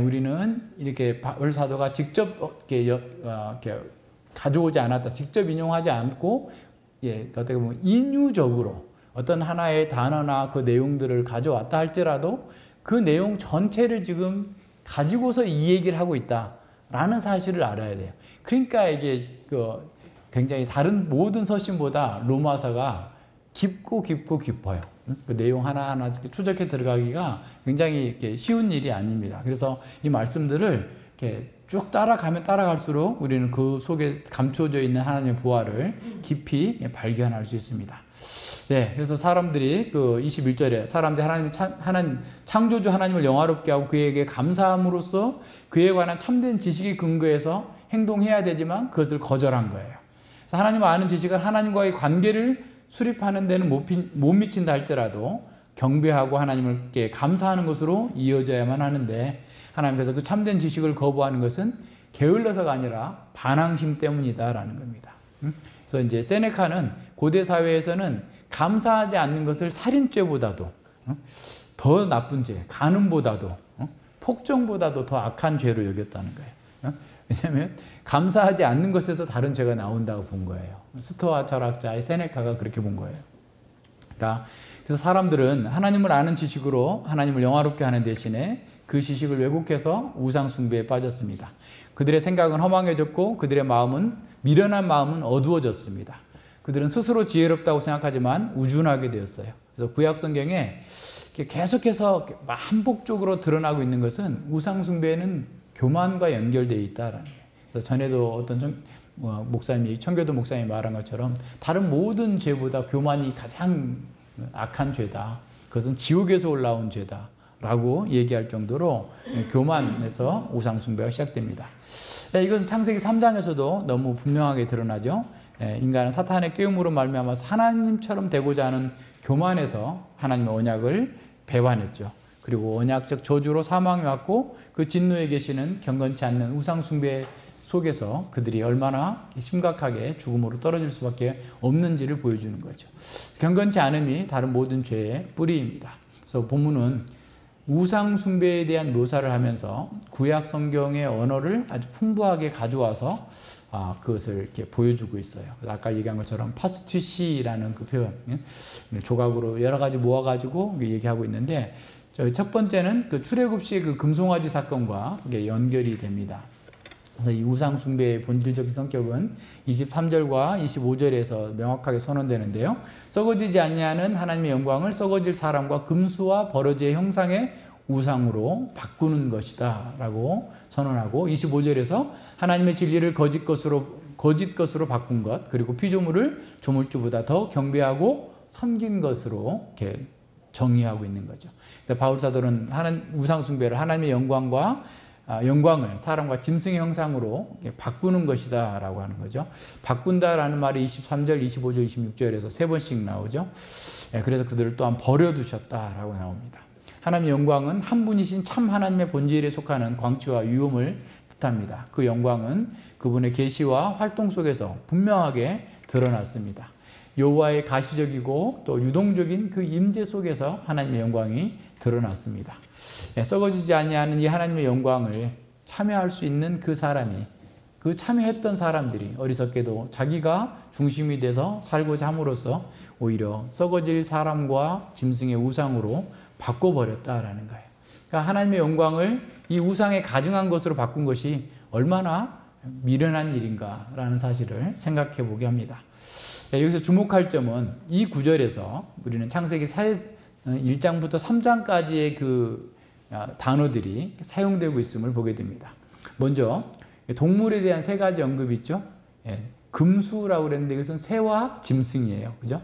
[SPEAKER 1] 우리는 이렇게 바울 사도가 직접 이렇게 가져오지 않았다, 직접 인용하지 않고, 어떻게 보면 인유적으로 어떤 하나의 단어나 그 내용들을 가져왔다 할지라도 그 내용 전체를 지금 가지고서 이 얘기를 하고 있다라는 사실을 알아야 돼요. 그러니까 이게 굉장히 다른 모든 서신보다 로마서가 깊어요. 그 내용 하나하나 추적해 들어가기가 굉장히 이렇게 쉬운 일이 아닙니다. 그래서 이 말씀들을 이렇게 쭉 따라가면 따라갈수록 우리는 그 속에 감춰져 있는 하나님의 보화를 깊이 발견할 수 있습니다. 네, 그래서 사람들이 그 21절에 사람들이 하나님 창조주 하나님을 영화롭게 하고 그에게 감사함으로써 그에 관한 참된 지식이 근거해서 행동해야 되지만 그것을 거절한 거예요. 그래서 하나님을 아는 지식은 하나님과의 관계를 수립하는 데는 못 미친다 할지라도 경배하고 하나님께 감사하는 것으로 이어져야만 하는데, 하나님께서 그 참된 지식을 거부하는 것은 게을러서가 아니라 반항심 때문이다라는 겁니다. 그래서 이제 세네카는 고대 사회에서는 감사하지 않는 것을 살인죄보다도 더 나쁜 죄, 간음보다도 폭정보다도 더 악한 죄로 여겼다는 거예요. 왜냐하면 감사하지 않는 것에서 다른 죄가 나온다고 본 거예요. 스토아 철학자의 세네카가 그렇게 본 거예요. 그러니까 그래서 사람들은 하나님을 아는 지식으로 하나님을 영화롭게 하는 대신에 그 지식을 왜곡해서 우상 숭배에 빠졌습니다. 그들의 생각은 허망해졌고 그들의 마음은, 미련한 마음은 어두워졌습니다. 그들은 스스로 지혜롭다고 생각하지만 우준하게 되었어요. 그래서 구약 성경에 계속해서 반복적으로 드러나고 있는 것은 우상 숭배는 교만과 연결되어 있다라는 거예요. 그래서 전에도 어떤 목사님이, 청교도 목사님이 말한 것처럼 다른 모든 죄보다 교만이 가장 악한 죄다. 그것은 지옥에서 올라온 죄다. 라고 얘기할 정도로 교만에서 우상 숭배가 시작됩니다. 이것은 창세기 3장에서도 너무 분명하게 드러나죠. 인간은 사탄의 깨움으로 말미암아서 하나님처럼 되고자 하는 교만에서 하나님의 언약을 배반했죠. 그리고 언약적 저주로 사망이 왔고 그 진노에 계시는 경건치 않는 우상 숭배 속에서 그들이 얼마나 심각하게 죽음으로 떨어질 수밖에 없는지를 보여주는 거죠. 경건치 않음이 다른 모든 죄의 뿌리입니다. 그래서 본문은 우상 숭배에 대한 묘사를 하면서 구약 성경의 언어를 아주 풍부하게 가져와서 그것을 이렇게 보여주고 있어요. 아까 얘기한 것처럼 파스티시라는 그 표현, 조각으로 여러 가지 모아가지고 얘기하고 있는데, 첫 번째는 그 출애굽 시의 그 금송아지 사건과 연결이 됩니다. 그래서 이 우상 숭배의 본질적인 성격은 23절과 25절에서 명확하게 선언되는데요. 썩어지지 아니하는 하나님의 영광을 썩어질 사람과 금수와 버러지의 형상의 우상으로 바꾸는 것이다 라고 선언하고, 25절에서 하나님의 진리를 거짓 것으로 바꾼 것, 그리고 피조물을 조물주보다 더 경배하고 섬긴 것으로 이렇게 정의하고 있는 거죠. 바울 사도는 우상 숭배를 하나님의 영광을 사람과 짐승의 형상으로 바꾸는 것이다 라고 하는 거죠. 바꾼다라는 말이 23절, 25절, 26절에서 세 번씩 나오죠. 그래서 그들을 또한 버려두셨다라고 나옵니다. 하나님의 영광은 한 분이신 참 하나님의 본질에 속하는 광채와 위엄을 뜻합니다. 그 영광은 그분의 계시와 활동 속에서 분명하게 드러났습니다. 여호와의 가시적이고 또 유동적인 그 임재 속에서 하나님의 영광이 드러났습니다. 썩어지지 아니하는 이 하나님의 영광을 참여할 수 있는 그 사람이, 그 참여했던 사람들이 어리석게도 자기가 중심이 돼서 살고자 함으로써 오히려 썩어질 사람과 짐승의 우상으로 바꿔버렸다라는 거예요. 그러니까 하나님의 영광을 이 우상에 가증한 것으로 바꾼 것이 얼마나 미련한 일인가라는 사실을 생각해 보게 합니다. 여기서 주목할 점은 이 구절에서 우리는 창세기 1장부터 3장까지의 그 단어들이 사용되고 있음을 보게 됩니다. 먼저 동물에 대한 세 가지 언급이 있죠. 금수라고 그랬는데 이것은 새와 짐승이에요. 그죠?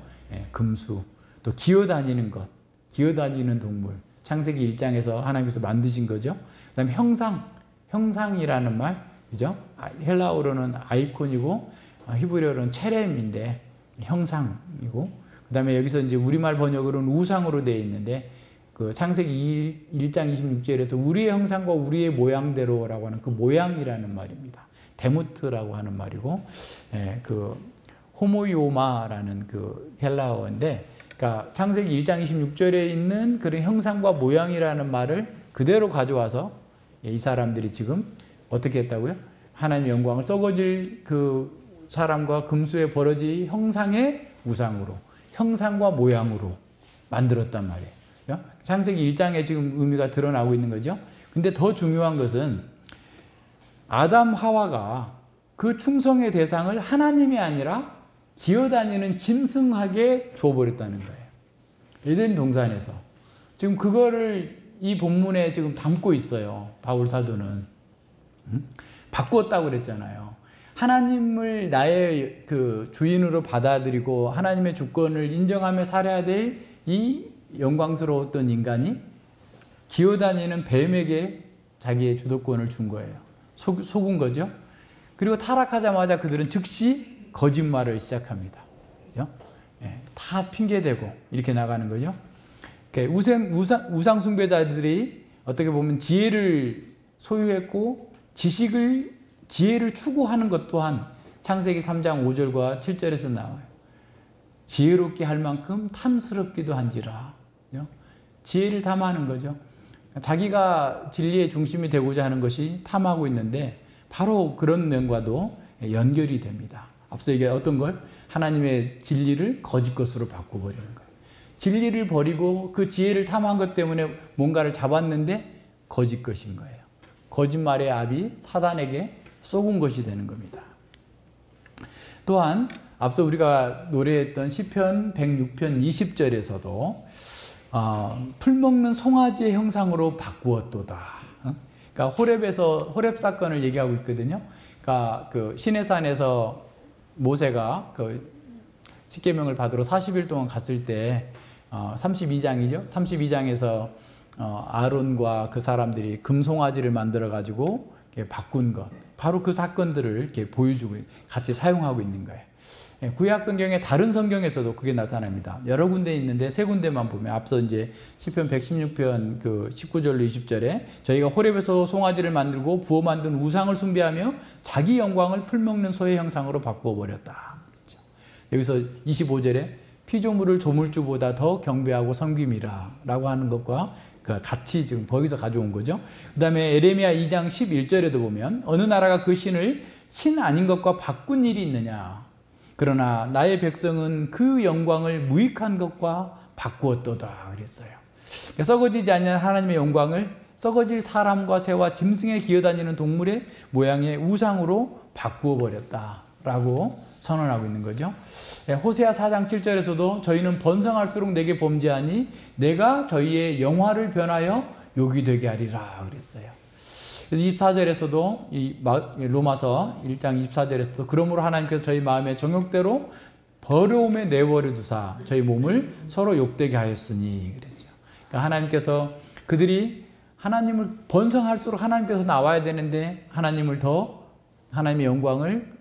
[SPEAKER 1] 금수. 또 기어다니는 것, 기어다니는 동물. 창세기 1장에서 하나님께서 만드신 거죠. 그 다음에 형상이라는 말, 그죠? 헬라어로는 아이콘이고 히브리어로는 체렘인데 형상이고, 그 다음에 여기서 이제 우리말 번역으로는 우상으로 되어 있는데 그 창세기 1장 26절에서 우리의 형상과 우리의 모양대로라고 하는 그 모양이라는 말입니다. 데무트라고 하는 말이고, 그 호모이오마라는 그 헬라어인데, 그러니까 창세기 1장 26절에 있는 그런 형상과 모양이라는 말을 그대로 가져와서 이 사람들이 지금 어떻게 했다고요? 하나님의 영광을 썩어질 그 사람과 금수의 버러지 형상의 우상으로, 형상과 모양으로 만들었단 말이에요. 창세기 1장에 지금 의미가 드러나고 있는 거죠. 근데 더 중요한 것은 아담 하와가 그 충성의 대상을 하나님이 아니라 기어다니는 짐승에게 줘버렸다는 거예요. 에덴 동산에서. 지금 그거를 이 본문에 지금 담고 있어요. 바울 사도는. 바꾸었다고 그랬잖아요. 하나님을 나의 그 주인으로 받아들이고 하나님의 주권을 인정하며 살아야 될 이 영광스러웠던 인간이 기어다니는 뱀에게 자기의 주도권을 준 거예요. 속은 거죠. 그리고 타락하자마자 그들은 즉시 거짓말을 시작합니다. 그죠? 다 핑계대고 이렇게 나가는 거죠. 우상 숭배자들이 어떻게 보면 지혜를 소유했고 지혜를 추구하는 것 또한 창세기 3장 5절과 7절에서 나와요. 지혜롭게 할 만큼 탐스럽기도 한지라. 지혜를 탐하는 거죠. 자기가 진리의 중심이 되고자 하는 것이 탐하고 있는데 바로 그런 면과도 연결이 됩니다. 앞서 얘기한 어떤 걸? 하나님의 진리를 거짓 것으로 바꿔버리는 거예요. 진리를 버리고 그 지혜를 탐한 것 때문에 뭔가를 잡았는데 거짓 것인 거예요. 거짓말의 압이 사단에게 쏘은 것이 되는 겁니다. 또한 앞서 우리가 노래했던 시편 106편 20절에서도 풀먹는 송아지의 형상으로 바꾸었도다. 그러니까 호렙 사건을 얘기하고 있거든요. 그러니까 그 시내산에서 모세가 그 십계명을 받으러 40일 동안 갔을 때 32장이죠. 32장에서 아론과 그 사람들이 금송아지를 만들어 가지고 바꾼 것, 바로 그 사건들을 이렇게 보여주고 같이 사용하고 있는 거예요. 구약 성경의 다른 성경에서도 그게 나타납니다. 여러 군데 있는데 세 군데만 보면 앞서 이제 시편 116편 그 19절로 20절에 저희가 호렙에서 송아지를 만들고 부어 만든 우상을 숭배하며 자기 영광을 풀먹는 소의 형상으로 바꾸어 버렸다. 그렇죠. 여기서 25절에 피조물을 조물주보다 더 경배하고 섬김이라라고 하는 것과 같이 지금 거기서 가져온 거죠. 그 다음에 에레미야 2장 11절에도 보면 어느 나라가 그 신을 신 아닌 것과 바꾼 일이 있느냐. 그러나 나의 백성은 그 영광을 무익한 것과 바꾸었도다 그랬어요. 썩어지지 않는 하나님의 영광을 썩어질 사람과 새와 짐승에 기어다니는 동물의 모양의 우상으로 바꾸어 버렸다라고 선언하고 있는 거죠. 호세아 4장 7절에서도 저희는 번성할수록 내게 범죄하니 내가 저희의 영화를 변하여 욕이 되게 하리라 그랬어요. 24절에서도 이 로마서 1장 24절에서도 그러므로 하나님께서 저희 마음의 정욕대로 버려움에 내버려 두사 저희 몸을 서로 욕되게 하였으니 그랬죠. 그러니까 하나님께서 그들이 하나님을 번성할수록 하나님께서 나와야 되는데 하나님의 영광을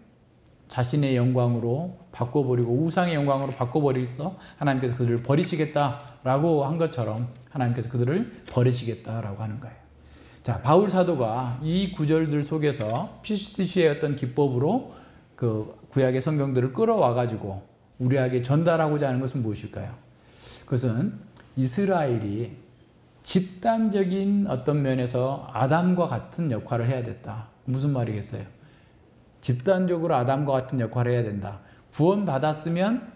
[SPEAKER 1] 자신의 영광으로 바꿔버리고 우상의 영광으로 바꿔버려서 하나님께서 그들을 버리시겠다라고 한 것처럼 하나님께서 그들을 버리시겠다라고 하는 거예요. 자, 바울 사도가 이 구절들 속에서 피스티시의 어떤 기법으로 그 구약의 성경들을 끌어와가지고 우리에게 전달하고자 하는 것은 무엇일까요? 그것은 이스라엘이 집단적인 어떤 면에서 아담과 같은 역할을 해야 됐다. 무슨 말이겠어요? 집단적으로 아담과 같은 역할을 해야 된다. 구원받았으면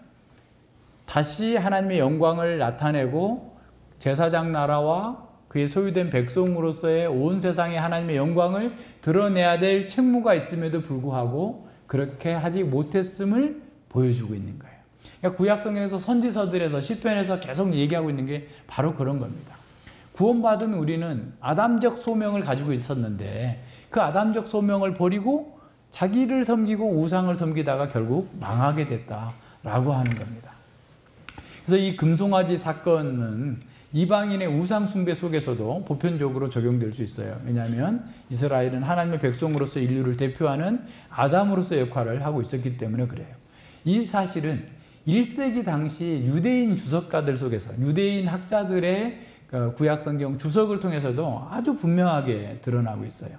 [SPEAKER 1] 다시 하나님의 영광을 나타내고 제사장 나라와 그의 소유된 백성으로서의 온 세상에 하나님의 영광을 드러내야 될 책무가 있음에도 불구하고 그렇게 하지 못했음을 보여주고 있는 거예요. 그러니까 구약 성경에서 선지서들에서 시편에서 계속 얘기하고 있는 게 바로 그런 겁니다. 구원받은 우리는 아담적 소명을 가지고 있었는데 그 아담적 소명을 버리고 자기를 섬기고 우상을 섬기다가 결국 망하게 됐다라고 하는 겁니다. 그래서 이 금송아지 사건은 이방인의 우상 숭배 속에서도 보편적으로 적용될 수 있어요. 왜냐하면 이스라엘은 하나님의 백성으로서 인류를 대표하는 아담으로서 역할을 하고 있었기 때문에 그래요. 이 사실은 1세기 당시 유대인 주석가들 속에서 유대인 학자들의 구약 성경 주석을 통해서도 아주 분명하게 드러나고 있어요.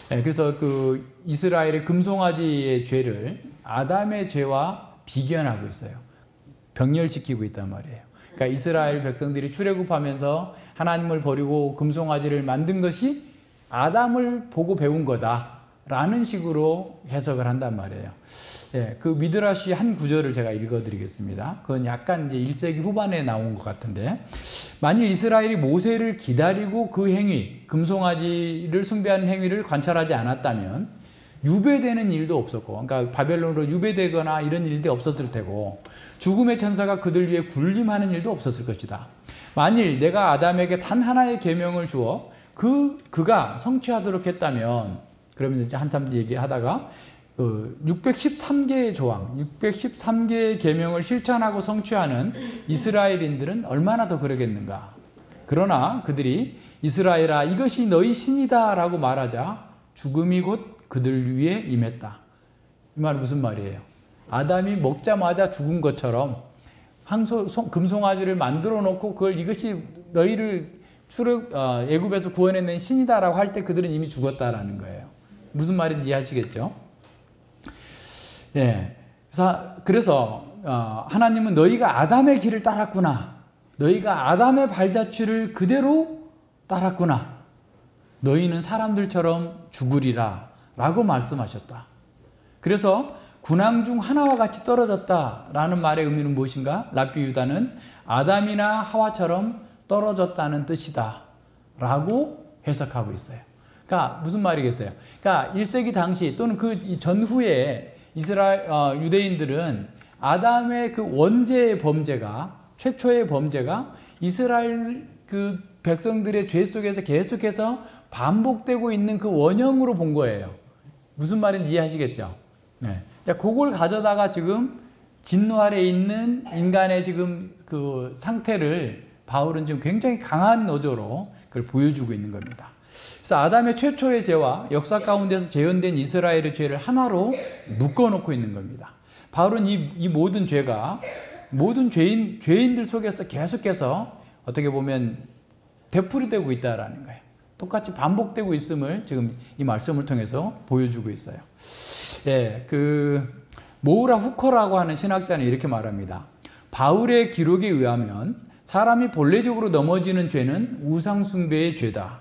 [SPEAKER 1] 그래서 그 이스라엘의 금송아지의 죄를 아담의 죄와 비견하고 있어요. 병렬시키고 있단 말이에요. 그러니까 이스라엘 백성들이 출애굽하면서 하나님을 버리고 금송아지를 만든 것이 아담을 보고 배운 거다라는 식으로 해석을 한단 말이에요. 그 미드라시 한 구절을 제가 읽어드리겠습니다. 그건 약간 이제 1세기 후반에 나온 것 같은데, 만일 이스라엘이 모세를 기다리고 그 행위, 금송아지를 숭배하는 행위를 관찰하지 않았다면 유배되는 일도 없었고, 그러니까 바벨론으로 유배되거나 이런 일도 없었을 테고, 죽음의 천사가 그들 위에 군림하는 일도 없었을 것이다. 만일 내가 아담에게 단 하나의 계명을 주어 그가 성취하도록 했다면, 그러면서 이제 한참 얘기하다가 613개의 조항, 613개의 계명을 실천하고 성취하는 이스라엘인들은 얼마나 더 그러겠는가. 그러나 그들이 이스라엘아 이것이 너희 신이다 라고 말하자 죽음이 곧 그들 위에 임했다. 이 말은 무슨 말이에요? 아담이 먹자마자 죽은 것처럼 금송아지를 만들어 놓고 그걸 이것이 너희를 애굽에서 구원해낸 신이다라고 할 때 그들은 이미 죽었다라는 거예요. 무슨 말인지 이해하시겠죠? 그래서 하나님은 너희가 아담의 길을 따랐구나. 너희가 아담의 발자취를 그대로 따랐구나. 너희는 사람들처럼 죽으리라 라고 말씀하셨다. 그래서 군왕 중 하나와 같이 떨어졌다라는 말의 의미는 무엇인가? 랍비 유다는 아담이나 하와처럼 떨어졌다는 뜻이다 라고 해석하고 있어요. 그러니까 무슨 말이겠어요? 그러니까 1세기 당시 또는 그 전후에 유대인들은 아담의 그 원죄의 범죄가, 최초의 범죄가 이스라엘 그 백성들의 죄 속에서 계속해서 반복되고 있는 그 원형으로 본 거예요. 무슨 말인지 이해하시겠죠? 자, 그걸 가져다가 지금 진노 아래에 있는 인간의 지금 그 상태를 바울은 지금 굉장히 강한 어조로 그걸 보여주고 있는 겁니다. 그래서 아담의 최초의 죄와 역사 가운데서 재현된 이스라엘의 죄를 하나로 묶어놓고 있는 겁니다. 바울은 이 모든 죄가 모든 죄인들 속에서 계속해서 어떻게 보면 되풀이되고 있다라는 거예요. 똑같이 반복되고 있음을 지금 이 말씀을 통해서 보여주고 있어요. 모우라 후커라고 하는 신학자는 이렇게 말합니다. 바울의 기록에 의하면 사람이 본래적으로 넘어지는 죄는 우상숭배의 죄다.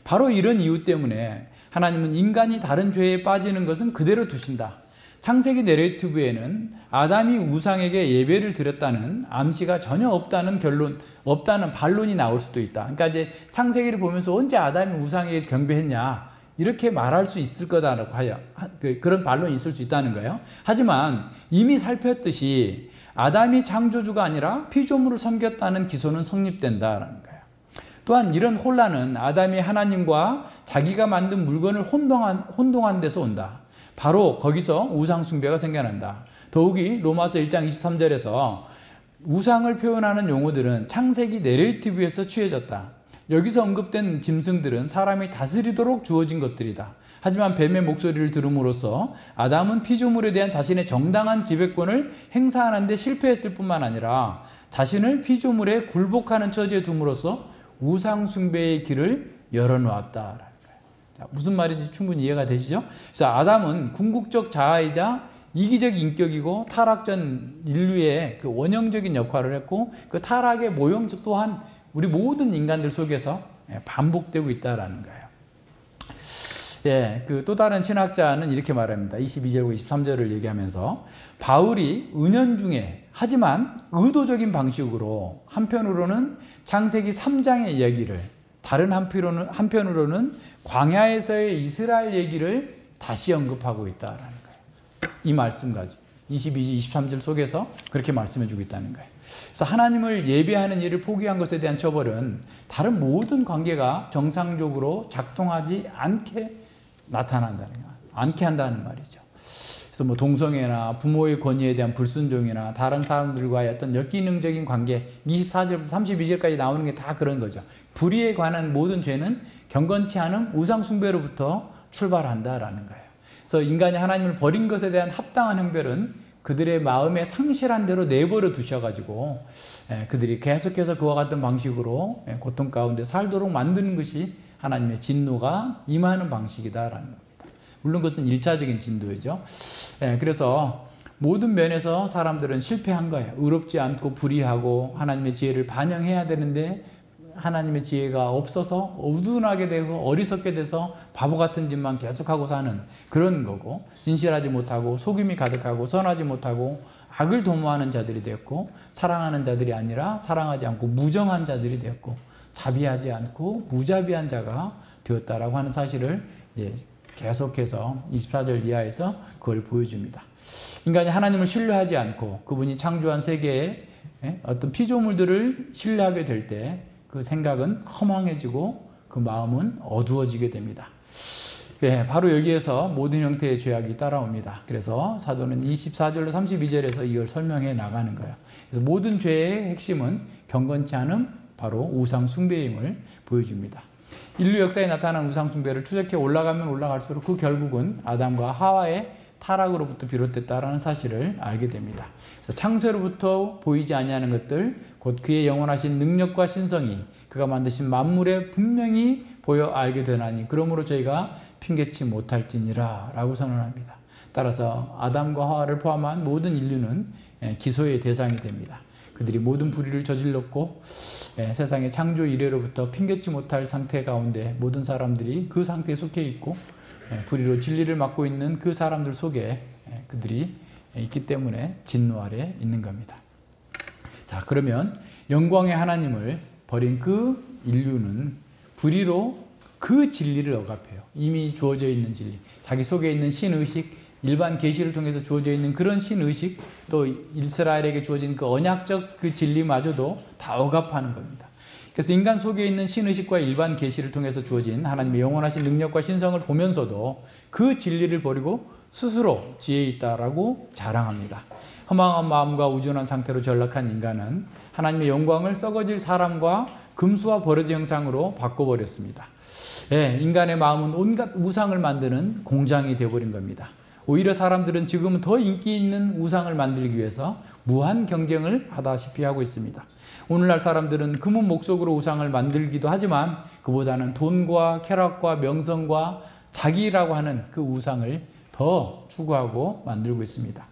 [SPEAKER 1] 바로 이런 이유 때문에 하나님은 인간이 다른 죄에 빠지는 것은 그대로 두신다. 창세기 내레이티브에는 아담이 우상에게 예배를 드렸다는 암시가 전혀 없다는 반론이 나올 수도 있다. 그러니까 이제 창세기를 보면서 언제 아담이 우상에게 경배했냐 이렇게 말할 수 있을 거다라고 하여 그런 반론이 있을 수 있다는 거예요. 하지만 이미 살폈듯이 아담이 창조주가 아니라 피조물을 섬겼다는 기소는 성립된다라는 거예요. 또한 이런 혼란은 아담이 하나님과 자기가 만든 물건을 혼동한 데서 온다. 바로 거기서 우상숭배가 생겨난다. 더욱이 로마서 1장 23절에서 우상을 표현하는 용어들은 창세기 내레이티브에서 취해졌다. 여기서 언급된 짐승들은 사람이 다스리도록 주어진 것들이다. 하지만 뱀의 목소리를 들음으로써 아담은 피조물에 대한 자신의 정당한 지배권을 행사하는 데 실패했을 뿐만 아니라 자신을 피조물에 굴복하는 처지에 둠으로써 우상숭배의 길을 열어놓았다라는 거예요. 자, 무슨 말인지 충분히 이해가 되시죠? 그래서 아담은 궁극적 자아이자 이기적 인격이고 타락 전 인류의 그 원형적인 역할을 했고 그 타락의 모형 또한 우리 모든 인간들 속에서 반복되고 있다라는 거예요. 그 또 다른 신학자는 이렇게 말합니다. 22절과 23절을 얘기하면서 바울이 은연중에 하지만 의도적인 방식으로 한편으로는 창세기 3장의 이야기를 다른 한편으로는 광야에서의 이스라엘 얘기를 다시 언급하고 있다라는 거예요. 이 말씀 가지고 22, 23절 속에서 그렇게 말씀해 주고 있다는 거예요. 그래서 하나님을 예배하는 일을 포기한 것에 대한 처벌은 다른 모든 관계가 정상적으로 작동하지 않게 나타난다는 거예요. 않게 한다는 말이죠. 그래서 뭐 동성애나 부모의 권위에 대한 불순종이나 다른 사람들과의 어떤 역기능적인 관계, 24절부터 32절까지 나오는 게 다 그런 거죠. 불의에 관한 모든 죄는 경건치 않은 우상숭배로부터 출발한다라는 거예요. 그래서 인간이 하나님을 버린 것에 대한 합당한 형벌은 그들의 마음에 상실한 대로 내버려 두셔가지고 그들이 계속해서 그와 같은 방식으로 고통 가운데 살도록 만드는 것이 하나님의 진노가 임하는 방식이다라는 겁니다. 물론 그것은 1차적인 진도이죠. 그래서 모든 면에서 사람들은 실패한 거예요. 의롭지 않고 불의하고 하나님의 지혜를 반영해야 되는데 하나님의 지혜가 없어서 어두운하게 되고 어리석게 돼서 바보 같은 짓만 계속하고 사는 그런 거고, 진실하지 못하고 속임이 가득하고 선하지 못하고 악을 도모하는 자들이 되었고, 사랑하는 자들이 아니라 사랑하지 않고 무정한 자들이 되었고, 자비하지 않고 무자비한 자가 되었다라고 하는 사실을 계속해서 24절 이하에서 그걸 보여줍니다. 인간이 하나님을 신뢰하지 않고 그분이 창조한 세계의 어떤 피조물들을 신뢰하게 될 때 그 생각은 허망해지고 그 마음은 어두워지게 됩니다. 바로 여기에서 모든 형태의 죄악이 따라옵니다. 그래서 사도는 24절로 32절에서 이걸 설명해 나가는 거예요. 그래서 모든 죄의 핵심은 경건치 않음, 바로 우상 숭배임을 보여줍니다. 인류 역사에 나타난 우상 숭배를 추적해 올라가면 올라갈수록 그 결국은 아담과 하와의 타락으로부터 비롯됐다라는 사실을 알게 됩니다. 그래서 창세로부터 보이지 아니하는 것들, 곧 그의 영원하신 능력과 신성이 그가 만드신 만물에 분명히 보여 알게 되나니 그러므로 저희가 핑계치 못할지니라 라고 선언합니다. 따라서 아담과 하와를 포함한 모든 인류는 기소의 대상이 됩니다. 그들이 모든 불의를 저질렀고 세상의 창조 이래로부터 핑계치 못할 상태 가운데 모든 사람들이 그 상태에 속해 있고 불의로 진리를 맡고 있는 그 사람들 속에 그들이 있기 때문에 진노 아래 있는 겁니다. 자, 그러면 영광의 하나님을 버린 그 인류는 불의로 그 진리를 억압해요. 이미 주어져 있는 진리, 자기 속에 있는 신의식, 일반 계시를 통해서 주어져 있는 그런 신의식, 또 이스라엘에게 주어진 그 언약적 그 진리마저도 다 억압하는 겁니다. 그래서 인간 속에 있는 신의식과 일반 계시를 통해서 주어진 하나님의 영원하신 능력과 신성을 보면서도 그 진리를 버리고 스스로 지혜 있다라고 자랑합니다. 허망한 마음과 우준한 상태로 전락한 인간은 하나님의 영광을 썩어질 사람과 금수와 버러지 형상으로 바꿔버렸습니다. 인간의 마음은 온갖 우상을 만드는 공장이 되어버린 겁니다. 오히려 사람들은 지금은 더 인기 있는 우상을 만들기 위해서 무한 경쟁을 하다시피 하고 있습니다. 오늘날 사람들은 금은 목적으로 우상을 만들기도 하지만 그보다는 돈과 쾌락과 명성과 자기라고 하는 그 우상을 더 추구하고 만들고 있습니다.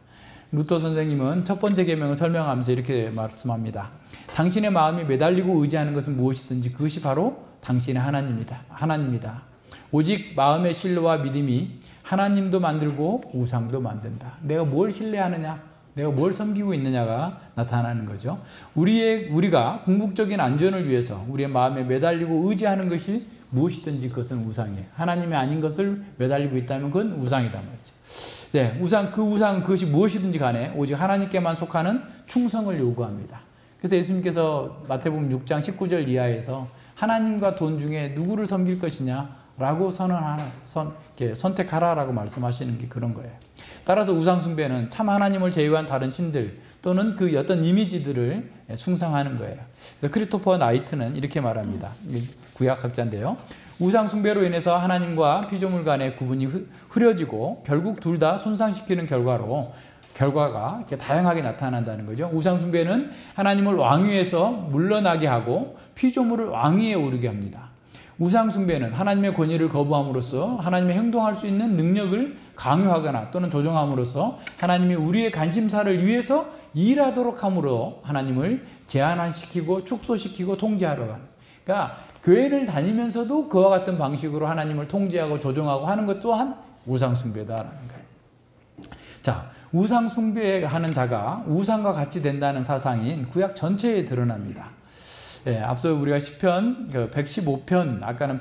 [SPEAKER 1] 루터 선생님은 첫 번째 계명을 설명하면서 이렇게 말씀합니다. 당신의 마음이 매달리고 의지하는 것은 무엇이든지 그것이 바로 당신의 하나님이다. 오직 마음의 신뢰와 믿음이 하나님도 만들고 우상도 만든다. 내가 뭘 신뢰하느냐, 내가 뭘 섬기고 있느냐가 나타나는 거죠. 우리가 궁극적인 안전을 위해서 우리의 마음에 매달리고 의지하는 것이 무엇이든지 그것은 우상이에요. 하나님이 아닌 것을 매달리고 있다면 그건 우상이다 말이죠. 우상은 그것이 무엇이든지 간에 오직 하나님께만 속하는 충성을 요구합니다. 그래서 예수님께서 마태복음 6장 19절 이하에서 하나님과 돈 중에 누구를 섬길 것이냐라고 선택하라라고 말씀하시는 게 그런 거예요. 따라서 우상숭배는 참 하나님을 제외한 다른 신들 또는 그 어떤 이미지들을 숭상하는 거예요. 그래서 크리스토퍼 나이트는 이렇게 말합니다. 구약학자인데요. 우상숭배로 인해서 하나님과 피조물 간의 구분이 흐려지고 결국 둘 다 손상시키는 결과가 이렇게 다양하게 나타난다는 거죠. 우상숭배는 하나님을 왕위에서 물러나게 하고 피조물을 왕위에 오르게 합니다. 우상숭배는 하나님의 권위를 거부함으로써 하나님의 행동할 수 있는 능력을 강요하거나 또는 조정함으로써 하나님이 우리의 관심사를 위해서 일하도록 함으로 하나님을 제한시키고 축소시키고 통제하러 가는. 그러니까 교회를 다니면서도 그와 같은 방식으로 하나님을 통제하고 조정하고 하는 것 또한 우상숭배다라는 거예요. 자, 우상숭배하는 자가 우상과 같이 된다는 사상인 구약 전체에 드러납니다. 앞서 우리가 시편 115편 아까는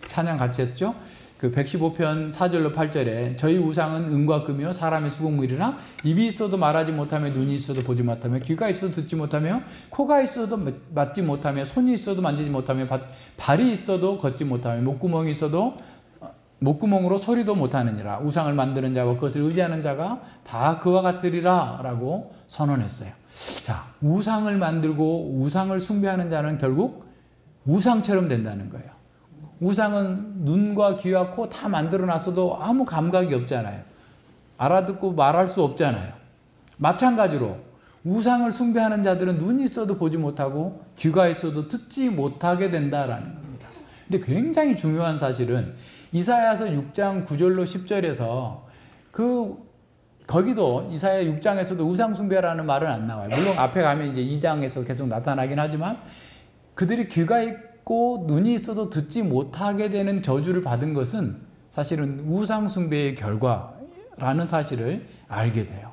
[SPEAKER 1] 찬양 같이 했죠. 그 115편 4절로 8절에 저희 우상은 은과 금이요 사람의 수공물이라 입이 있어도 말하지 못하며 눈이 있어도 보지 못하며 귀가 있어도 듣지 못하며 코가 있어도 맞지 못하며 손이 있어도 만지지 못하며 발이 있어도 걷지 못하며 목구멍이 있어도 목구멍으로 소리도 못하느니라. 우상을 만드는 자와 그것을 의지하는 자가 다 그와 같으리라 라고 선언했어요. 자, 우상을 만들고 우상을 숭배하는 자는 결국 우상처럼 된다는 거예요. 우상은 눈과 귀와 코 다 만들어놨어도 아무 감각이 없잖아요. 알아듣고 말할 수 없잖아요. 마찬가지로 우상을 숭배하는 자들은 눈이 있어도 보지 못하고 귀가 있어도 듣지 못하게 된다라는 겁니다. 근데 굉장히 중요한 사실은 이사야서 6장 9절로 10절에서 거기도 이사야 6장에서도 우상 숭배라는 말은 안 나와요. 물론 앞에 가면 이제 2장에서 계속 나타나긴 하지만 그들이 귀가 있고 눈이 있어도 듣지 못하게 되는 저주를 받은 것은 사실은 우상 숭배의 결과라는 사실을 알게 돼요.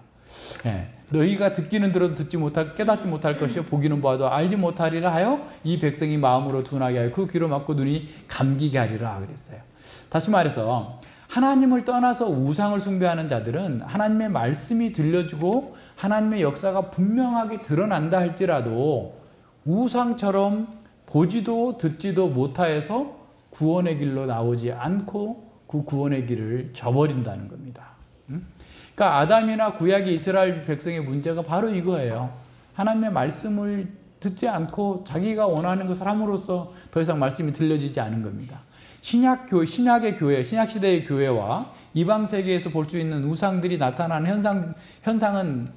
[SPEAKER 1] 예, 너희가 듣기는 들어도 듣지 못할 깨닫지 못할 것이요 보기는 보아도 알지 못하리라 하여 이 백성이 마음으로 둔하게 하여 그 귀로 막고 눈이 감기게 하리라 그랬어요. 다시 말해서 하나님을 떠나서 우상을 숭배하는 자들은 하나님의 말씀이 들려주고 하나님의 역사가 분명하게 드러난다 할지라도 우상처럼 보지도 듣지도 못하여서 구원의 길로 나오지 않고 그 구원의 길을 저버린다는 겁니다. 그러니까 아담이나 구약의 이스라엘 백성의 문제가 바로 이거예요. 하나님의 말씀을 듣지 않고 자기가 원하는 것을 함으로써 더 이상 말씀이 들려지지 않은 겁니다. 신약의 교회, 신약시대의 교회와 이방 세계에서 볼 수 있는 우상들이 나타나는 현상은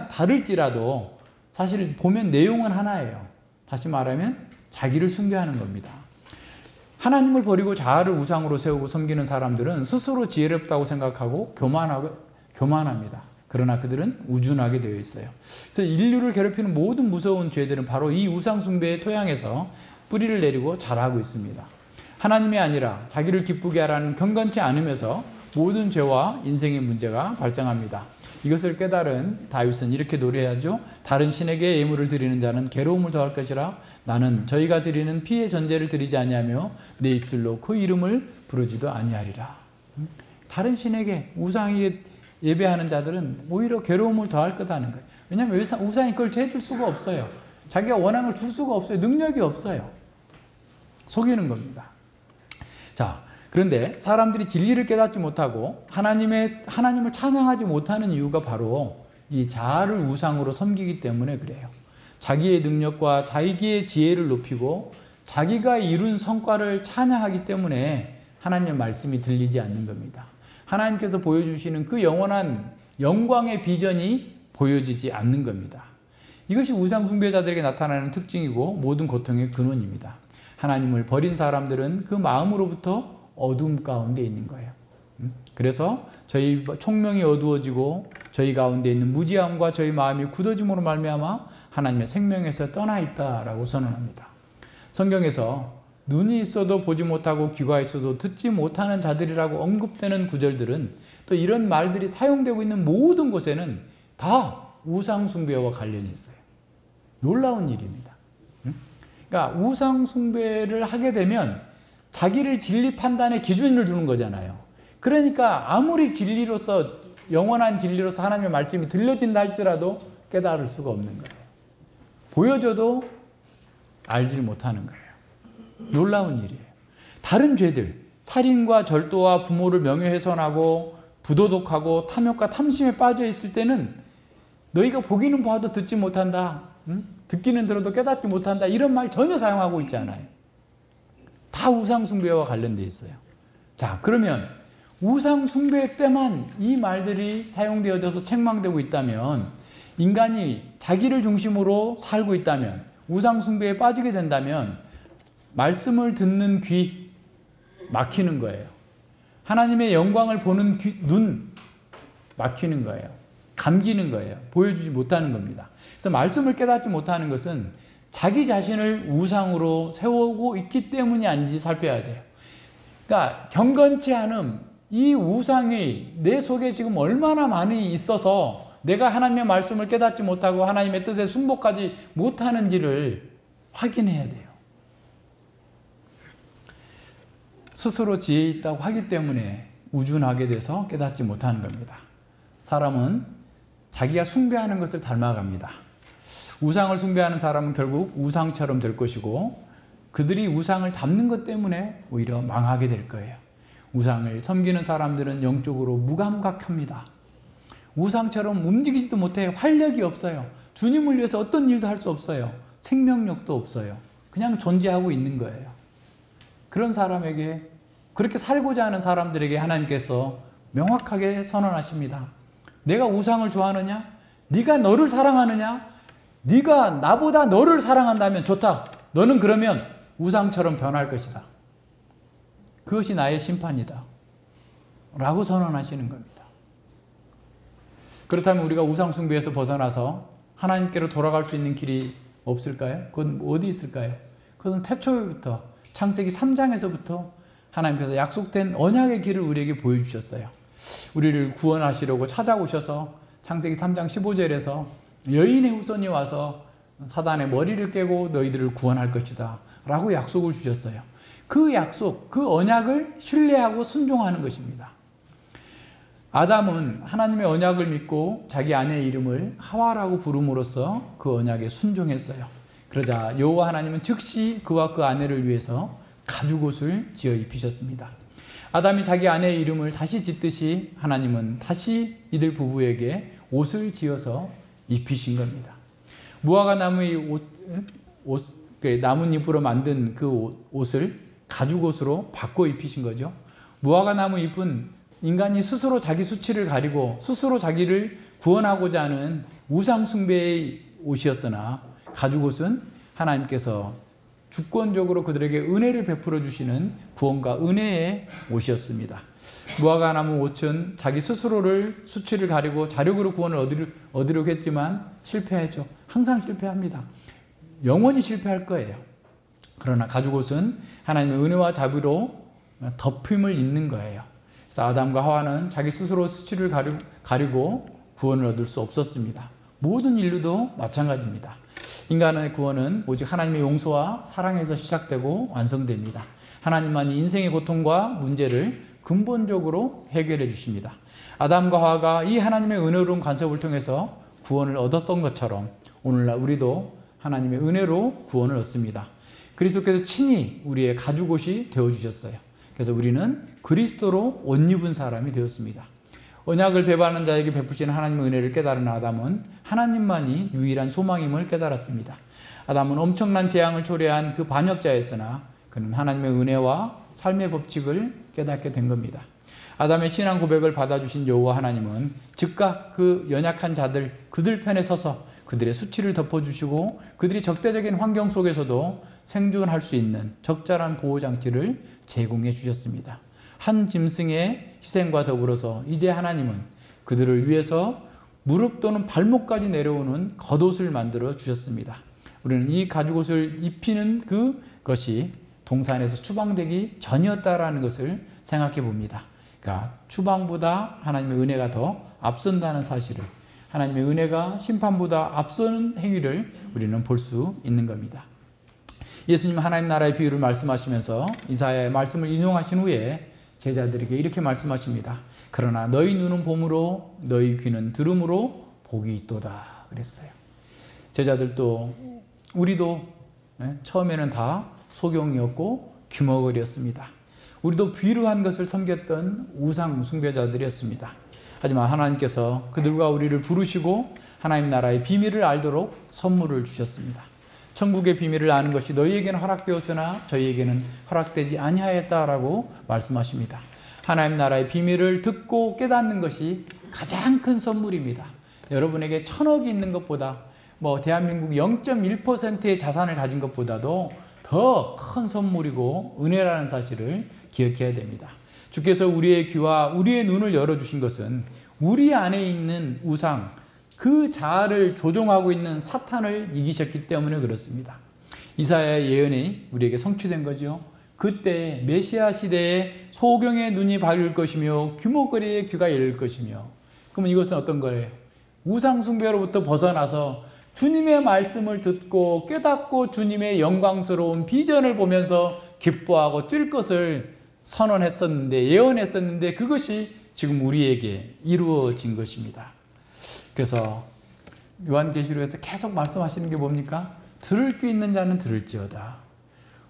[SPEAKER 1] 다를지라도 사실 보면 내용은 하나예요. 다시 말하면 자기를 숭배하는 겁니다. 하나님을 버리고 자아를 우상으로 세우고 섬기는 사람들은 스스로 지혜롭다고 생각하고 교만합니다. 그러나 그들은 우준하게 되어 있어요. 그래서 인류를 괴롭히는 모든 무서운 죄들은 바로 이 우상 숭배의 토양에서 뿌리를 내리고 자라고 있습니다. 하나님이 아니라 자기를 기쁘게 하라는 경건치 않으면서 모든 죄와 인생의 문제가 발생합니다. 이것을 깨달은 다윗은 이렇게 노래하죠. 다른 신에게 예물을 드리는 자는 괴로움을 더할 것이라. 나는 저희가 드리는 피의 전제를 드리지 아니하며 내 입술로 그 이름을 부르지도 아니하리라. 다른 신에게 우상이 예배하는 자들은 오히려 괴로움을 더할 거다는 거예요. 왜냐하면 우상이 그걸 해줄 수가 없어요. 자기가 원하는 걸 줄 수가 없어요. 능력이 없어요. 속이는 겁니다. 자, 그런데 사람들이 진리를 깨닫지 못하고 하나님을 찬양하지 못하는 이유가 바로 이 자아를 우상으로 섬기기 때문에 그래요. 자기의 능력과 자기의 지혜를 높이고 자기가 이룬 성과를 찬양하기 때문에 하나님의 말씀이 들리지 않는 겁니다. 하나님께서 보여주시는 그 영원한 영광의 비전이 보여지지 않는 겁니다. 이것이 우상 숭배자들에게 나타나는 특징이고 모든 고통의 근원입니다. 하나님을 버린 사람들은 그 마음으로부터 어둠 가운데 있는 거예요. 그래서 저희 총명이 어두워지고 저희 가운데 있는 무지함과 저희 마음이 굳어짐으로 말미암아 하나님의 생명에서 떠나 있다라고 선언합니다. 성경에서 눈이 있어도 보지 못하고 귀가 있어도 듣지 못하는 자들이라고 언급되는 구절들은 또 이런 말들이 사용되고 있는 모든 곳에는 다 우상 숭배와 관련이 있어요. 놀라운 일입니다. 그러니까 우상 숭배를 하게 되면 자기를 진리 판단의 기준을 두는 거잖아요. 그러니까 아무리 진리로서 영원한 진리로서 하나님의 말씀이 들려진다 할지라도 깨달을 수가 없는 거예요. 보여줘도 알지 못하는 거예요. 놀라운 일이에요. 다른 죄들, 살인과 절도와 부모를 명예훼손하고 부도덕하고 탐욕과 탐심에 빠져 있을 때는 너희가 보기는 봐도 듣지 못한다. 듣기는 들어도 깨닫지 못한다. 이런 말 전혀 사용하고 있지 않아요. 다 우상 숭배와 관련되어 있어요. 자, 그러면 우상 숭배 때만 이 말들이 사용되어져서 책망되고 있다면, 인간이 자기를 중심으로 살고 있다면, 우상 숭배에 빠지게 된다면 말씀을 듣는 귀 막히는 거예요. 하나님의 영광을 보는 눈 막히는 거예요. 감기는 거예요. 보여주지 못하는 겁니다. 그래서 말씀을 깨닫지 못하는 것은 자기 자신을 우상으로 세우고 있기 때문이 아닌지 살펴야 돼요. 그러니까 경건치 않음, 이 우상이 내 속에 지금 얼마나 많이 있어서 내가 하나님의 말씀을 깨닫지 못하고 하나님의 뜻에 순복하지 못하는지를 확인해야 돼요. 스스로 지혜 있다고 하기 때문에 우준하게 돼서 깨닫지 못하는 겁니다. 사람은 자기가 숭배하는 것을 닮아갑니다. 우상을 숭배하는 사람은 결국 우상처럼 될 것이고 그들이 우상을 닮는 것 때문에 오히려 망하게 될 거예요. 우상을 섬기는 사람들은 영적으로 무감각합니다. 우상처럼 움직이지도 못해 활력이 없어요. 주님을 위해서 어떤 일도 할 수 없어요. 생명력도 없어요. 그냥 존재하고 있는 거예요. 그런 사람에게, 그렇게 살고자 하는 사람들에게 하나님께서 명확하게 선언하십니다. 내가 우상을 좋아하느냐? 네가 너를 사랑하느냐? 네가 나보다 너를 사랑한다면 좋다. 너는 그러면 우상처럼 변할 것이다. 그것이 나의 심판이다. 라고 선언하시는 겁니다. 그렇다면 우리가 우상 숭배에서 벗어나서 하나님께로 돌아갈 수 있는 길이 없을까요? 그건 어디 있을까요? 그것은 태초부터 창세기 3장에서부터 하나님께서 약속된 언약의 길을 우리에게 보여주셨어요. 우리를 구원하시려고 찾아오셔서 창세기 3장 15절에서 여인의 후손이 와서 사단의 머리를 깨고 너희들을 구원할 것이다 라고 약속을 주셨어요. 그 약속, 그 언약을 신뢰하고 순종하는 것입니다. 아담은 하나님의 언약을 믿고 자기 아내의 이름을 하와라고 부름으로써 그 언약에 순종했어요. 그러자 여호와 하나님은 즉시 그와 그 아내를 위해서 가죽옷을 지어 입히셨습니다. 아담이 자기 아내의 이름을 다시 짓듯이 하나님은 다시 이들 부부에게 옷을 지어서 입히신 겁니다. 무화과 나무의 나뭇잎으로 만든 그 옷을 가죽옷으로 바꿔 입히신 거죠. 무화과 나무 잎은 인간이 스스로 자기 수치를 가리고 스스로 자기를 구원하고자 하는 우상 숭배의 옷이었으나 가죽옷은 하나님께서 주권적으로 그들에게 은혜를 베풀어 주시는 구원과 은혜의 옷이었습니다. 무화과 나무 옷은 자기 스스로를 수치를 가리고 자력으로 구원을 얻으려고 했지만 실패하죠. 항상 실패합니다. 영원히 실패할 거예요. 그러나 가죽옷은 하나님의 은혜와 자비로 덮임을 입는 거예요. 그래서 아담과 하와는 자기 스스로 수치를 가리고 구원을 얻을 수 없었습니다. 모든 인류도 마찬가지입니다. 인간의 구원은 오직 하나님의 용서와 사랑에서 시작되고 완성됩니다. 하나님만이 인생의 고통과 문제를 근본적으로 해결해 주십니다. 아담과 하와가 이 하나님의 은혜로운 간섭을 통해서 구원을 얻었던 것처럼 오늘날 우리도 하나님의 은혜로 구원을 얻습니다. 그리스도께서 친히 우리의 가죽옷이 되어주셨어요. 그래서 우리는 그리스도로 옷 입은 사람이 되었습니다. 언약을 배반하는 자에게 베푸시는 하나님의 은혜를 깨달은 아담은 하나님만이 유일한 소망임을 깨달았습니다. 아담은 엄청난 재앙을 초래한 그 반역자였으나 그는 하나님의 은혜와 삶의 법칙을 깨닫게 된 겁니다. 아담의 신앙 고백을 받아주신 여호와 하나님은 즉각 그 연약한 자들, 그들 편에 서서 그들의 수치를 덮어주시고 그들이 적대적인 환경 속에서도 생존할 수 있는 적절한 보호장치를 제공해 주셨습니다. 한 짐승의 희생과 더불어서 이제 하나님은 그들을 위해서 무릎 또는 발목까지 내려오는 겉옷을 만들어 주셨습니다. 우리는 이 가죽옷을 입히는 그것이 동산에서 추방되기 전이었다라는 것을 생각해 봅니다. 그러니까 추방보다 하나님의 은혜가 더 앞선다는 사실을, 하나님의 은혜가 심판보다 앞서는 행위를 우리는 볼 수 있는 겁니다. 예수님은 하나님 나라의 비유를 말씀하시면서 이사야의 말씀을 인용하신 후에 제자들에게 이렇게 말씀하십니다. 그러나 너희 눈은 봄으로 너희 귀는 들음으로 복이 있도다 그랬어요. 제자들도 우리도 처음에는 다 소경이었고 귀머거리였습니다. 우리도 비루한 것을 섬겼던 우상 숭배자들이었습니다. 하지만 하나님께서 그들과 우리를 부르시고 하나님 나라의 비밀을 알도록 선물을 주셨습니다. 천국의 비밀을 아는 것이 너희에게는 허락되었으나 저희에게는 허락되지 아니하였다라고 말씀하십니다. 하나님 나라의 비밀을 듣고 깨닫는 것이 가장 큰 선물입니다. 여러분에게 1,000억이 있는 것보다 대한민국 0.1%의 자산을 가진 것보다도 더 큰 선물이고 은혜라는 사실을 기억해야 됩니다. 주께서 우리의 귀와 우리의 눈을 열어주신 것은 우리 안에 있는 우상, 그 자아를 조종하고 있는 사탄을 이기셨기 때문에 그렇습니다. 이사야의 예언이 우리에게 성취된 거죠. 그때 메시아 시대에 소경의 눈이 밝을 것이며 귀머거리의 귀가 열릴 것이며, 그러면 이것은 어떤 거예요? 우상 숭배로부터 벗어나서 주님의 말씀을 듣고 깨닫고 주님의 영광스러운 비전을 보면서 기뻐하고 뛸 것을 선언했었는데, 예언했었는데 그것이 지금 우리에게 이루어진 것입니다. 그래서 요한계시록에서 계속 말씀하시는 게 뭡니까? 들을 귀 있는 자는 들을지어다.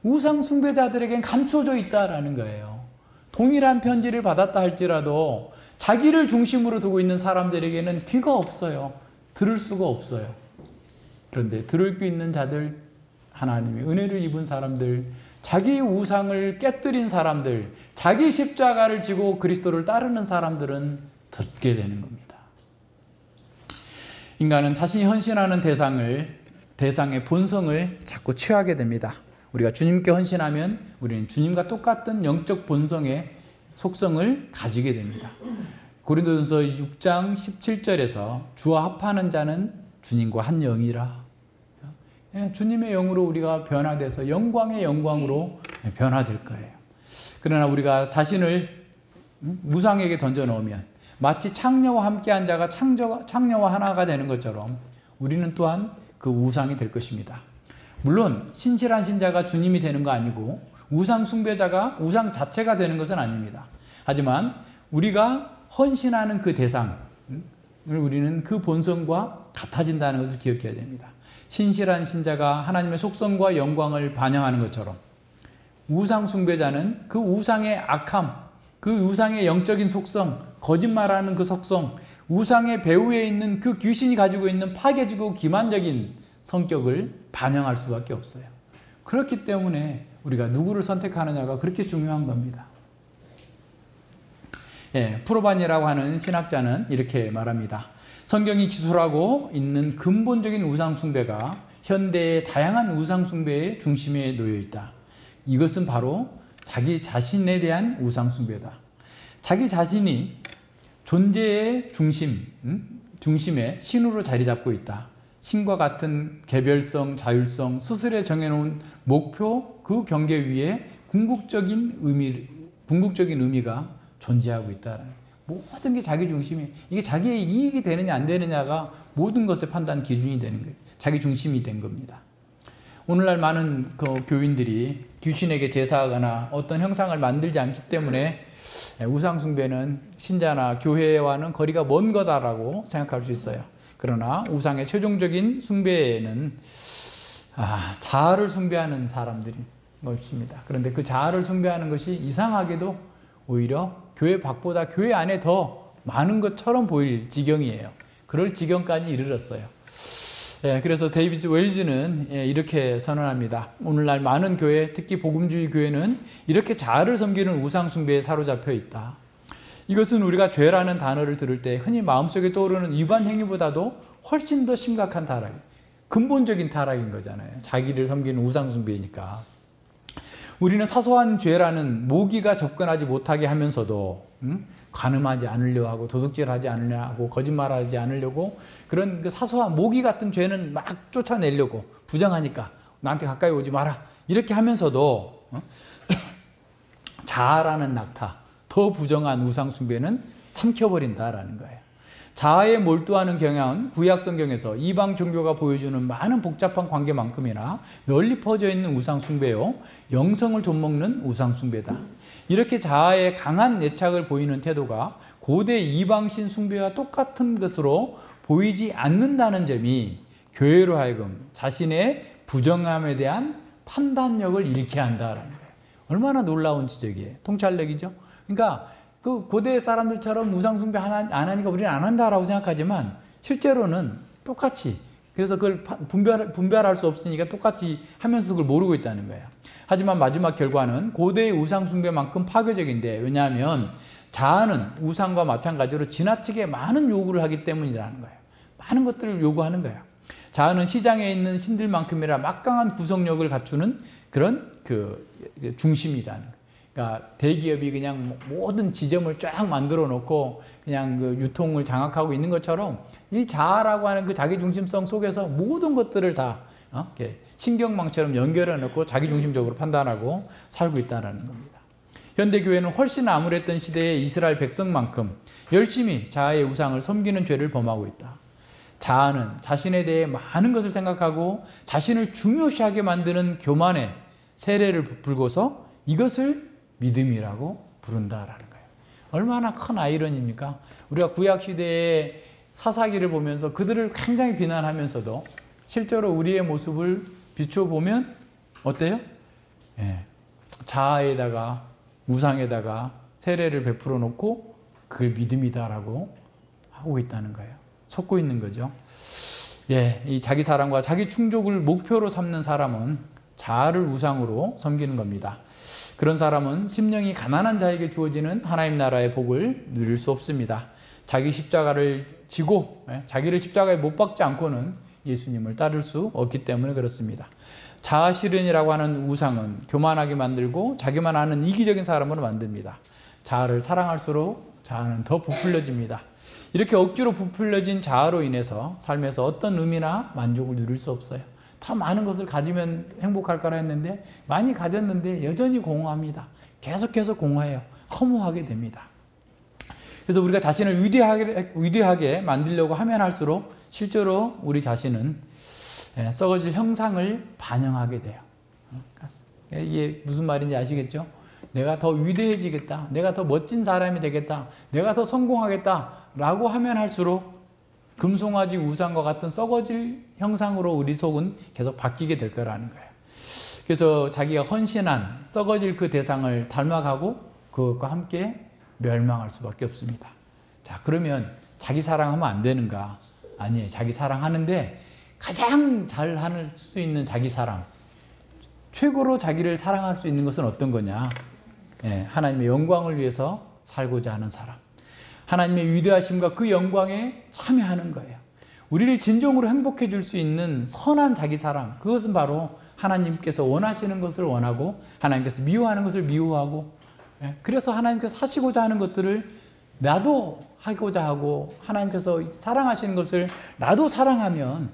[SPEAKER 1] 우상 숭배자들에겐 감춰져 있다라는 거예요. 동일한 편지를 받았다 할지라도 자기를 중심으로 두고 있는 사람들에게는 귀가 없어요. 들을 수가 없어요. 그런데 들을 귀 있는 자들, 하나님의 은혜를 입은 사람들, 자기 우상을 깨뜨린 사람들, 자기 십자가를 지고 그리스도를 따르는 사람들은 듣게 되는 겁니다. 인간은 자신이 헌신하는 대상의 본성을 자꾸 취하게 됩니다. 우리가 주님께 헌신하면 우리는 주님과 똑같은 영적 본성의 속성을 가지게 됩니다. 고린도전서 6장 17절에서 주와 합하는 자는 주님과 한 영이라. 주님의 영으로 우리가 변화돼서 영광의 영광으로 변화될 거예요. 그러나 우리가 자신을 우상에게 던져놓으면 마치 창녀와 함께한 자가 창녀와 하나가 되는 것처럼 우리는 또한 그 우상이 될 것입니다. 물론 신실한 신자가 주님이 되는 거 아니고 우상 숭배자가 우상 자체가 되는 것은 아닙니다. 하지만 우리가 헌신하는 그 대상을 우리는 그 본성과 같아진다는 것을 기억해야 됩니다. 신실한 신자가 하나님의 속성과 영광을 반영하는 것처럼 우상 숭배자는 그 우상의 악함, 그 우상의 영적인 속성, 거짓말하는 그 속성, 우상의 배후에 있는 그 귀신이 가지고 있는 파괴지고 기만적인 성격을 반영할 수밖에 없어요. 그렇기 때문에 우리가 누구를 선택하느냐가 그렇게 중요한 겁니다. 프로반이라고 하는 신학자는 이렇게 말합니다. 성경이 기술하고 있는 근본적인 우상 숭배가 현대의 다양한 우상 숭배의 중심에 놓여 있다. 이것은 바로 자기 자신에 대한 우상 숭배다. 자기 자신이 존재의 중심에 신으로 자리 잡고 있다. 신과 같은 개별성, 자율성, 스스로 정해놓은 목표, 그 경계 위에 궁극적인 의미가 존재하고 있다. 모든 게 자기 중심이, 이게 자기의 이익이 되느냐 안 되느냐가 모든 것의 판단 기준이 되는 거예요. 자기 중심이 된 겁니다. 오늘날 많은 교인들이 귀신에게 제사하거나 어떤 형상을 만들지 않기 때문에 우상 숭배는 신자나 교회와는 거리가 먼 거다라고 생각할 수 있어요. 그러나 우상의 최종적인 숭배는 자아를 숭배하는 사람들이 있습니다. 그런데 그 자아를 숭배하는 것이 이상하게도 오히려 교회 밖보다 교회 안에 더 많은 것처럼 보일 지경이에요. 그럴 지경까지 이르렀어요. 그래서 데이비드 웰즈는 이렇게 선언합니다. 오늘날 많은 교회, 특히 복음주의 교회는 이렇게 자아를 섬기는 우상 숭배에 사로잡혀 있다. 이것은 우리가 죄라는 단어를 들을 때 흔히 마음속에 떠오르는 위반 행위보다도 훨씬 더 심각한 타락, 근본적인 타락인 거잖아요. 자기를 섬기는 우상 숭배니까. 우리는 사소한 죄라는 모기가 접근하지 못하게 하면서도 간음하지 않으려 하고 도둑질하지 않으려 하고 거짓말하지 않으려고 그런 그 사소한 모기 같은 죄는 막 쫓아내려고 부정하니까 나한테 가까이 오지 마라 이렇게 하면서도 자아라는 낙타, 더 부정한 우상 숭배는 삼켜버린다라는 거예요. 자아에 몰두하는 경향은 구약 성경에서 이방 종교가 보여주는 많은 복잡한 관계만큼이나 널리 퍼져 있는 우상 숭배요, 영성을 좀먹는 우상 숭배다. 이렇게 자아에 강한 애착을 보이는 태도가 고대 이방신 숭배와 똑같은 것으로 보이지 않는다는 점이 교회로 하여금 자신의 부정함에 대한 판단력을 잃게 한다라는 거예요. 얼마나 놀라운 지적이에요. 통찰력이죠. 그러니까 그 고대 사람들처럼 우상 숭배 안 하니까 우리는 안 한다라고 생각하지만 실제로는 똑같이, 그래서 그걸 분별할 수 없으니까 똑같이 하면서 그걸 모르고 있다는 거예요. 하지만 마지막 결과는 고대의 우상 숭배만큼 파괴적인데, 왜냐하면 자아는 우상과 마찬가지로 지나치게 많은 요구를 하기 때문이라는 거예요. 많은 것들을 요구하는 거예요. 자아는 시장에 있는 신들만큼이나 막강한 구성력을 갖추는 그런 그 중심이라는 거예요. 그러니까 대기업이 그냥 모든 지점을 쫙 만들어 놓고 그냥 그 유통을 장악하고 있는 것처럼 이 자아라고 하는 그 자기 중심성 속에서 모든 것들을 다 신경망처럼 연결해 놓고 자기 중심적으로 판단하고 살고 있다는 겁니다. 현대 교회는 훨씬 암울했던 시대의 이스라엘 백성만큼 열심히 자아의 우상을 섬기는 죄를 범하고 있다. 자아는 자신에 대해 많은 것을 생각하고 자신을 중요시하게 만드는 교만의 세례를 불고서 이것을 믿음이라고 부른다라는 거예요. 얼마나 큰 아이러니입니까? 우리가 구약시대의 사사기를 보면서 그들을 굉장히 비난하면서도 실제로 우리의 모습을 비춰보면 어때요? 예, 자아에다가 우상에다가 세례를 베풀어 놓고 그걸 믿음이다라고 하고 있다는 거예요. 속고 있는 거죠. 예, 이 자기 사랑과 자기 충족을 목표로 삼는 사람은 자아를 우상으로 섬기는 겁니다. 그런 사람은 심령이 가난한 자에게 주어지는 하나님 나라의 복을 누릴 수 없습니다. 자기 십자가를 지고 자기를 십자가에 못 박지 않고는 예수님을 따를 수 없기 때문에 그렇습니다. 자아 실현이라고 하는 우상은 교만하게 만들고 자기만 아는 이기적인 사람으로 만듭니다. 자아를 사랑할수록 자아는 더 부풀려집니다. 이렇게 억지로 부풀려진 자아로 인해서 삶에서 어떤 의미나 만족을 누릴 수 없어요. 더 많은 것을 가지면 행복할 거라 했는데 많이 가졌는데 여전히 공허합니다. 계속해서 공허해요. 허무하게 됩니다. 그래서 우리가 자신을 위대하게 만들려고 하면 할수록 실제로 우리 자신은 썩어질 형상을 반영하게 돼요. 이게 무슨 말인지 아시겠죠? 내가 더 위대해지겠다. 내가 더 멋진 사람이 되겠다. 내가 더 성공하겠다. 라고 하면 할수록 금송아지 우상과 같은 썩어질 형상으로 우리 속은 계속 바뀌게 될 거라는 거예요. 그래서 자기가 헌신한 썩어질 그 대상을 닮아가고 그것과 함께 멸망할 수밖에 없습니다. 자, 그러면 자기 사랑하면 안 되는가? 아니에요. 자기 사랑하는데 가장 잘 할 수 있는 자기 사랑, 최고로 자기를 사랑할 수 있는 것은 어떤 거냐? 하나님의 영광을 위해서 살고자 하는 사람. 하나님의 위대하심과 그 영광에 참여하는 거예요. 우리를 진정으로 행복해 줄 수 있는 선한 자기 사랑, 그것은 바로 하나님께서 원하시는 것을 원하고 하나님께서 미워하는 것을 미워하고, 그래서 하나님께서 하시고자 하는 것들을 나도 하고자 하고 하나님께서 사랑하시는 것을 나도 사랑하면,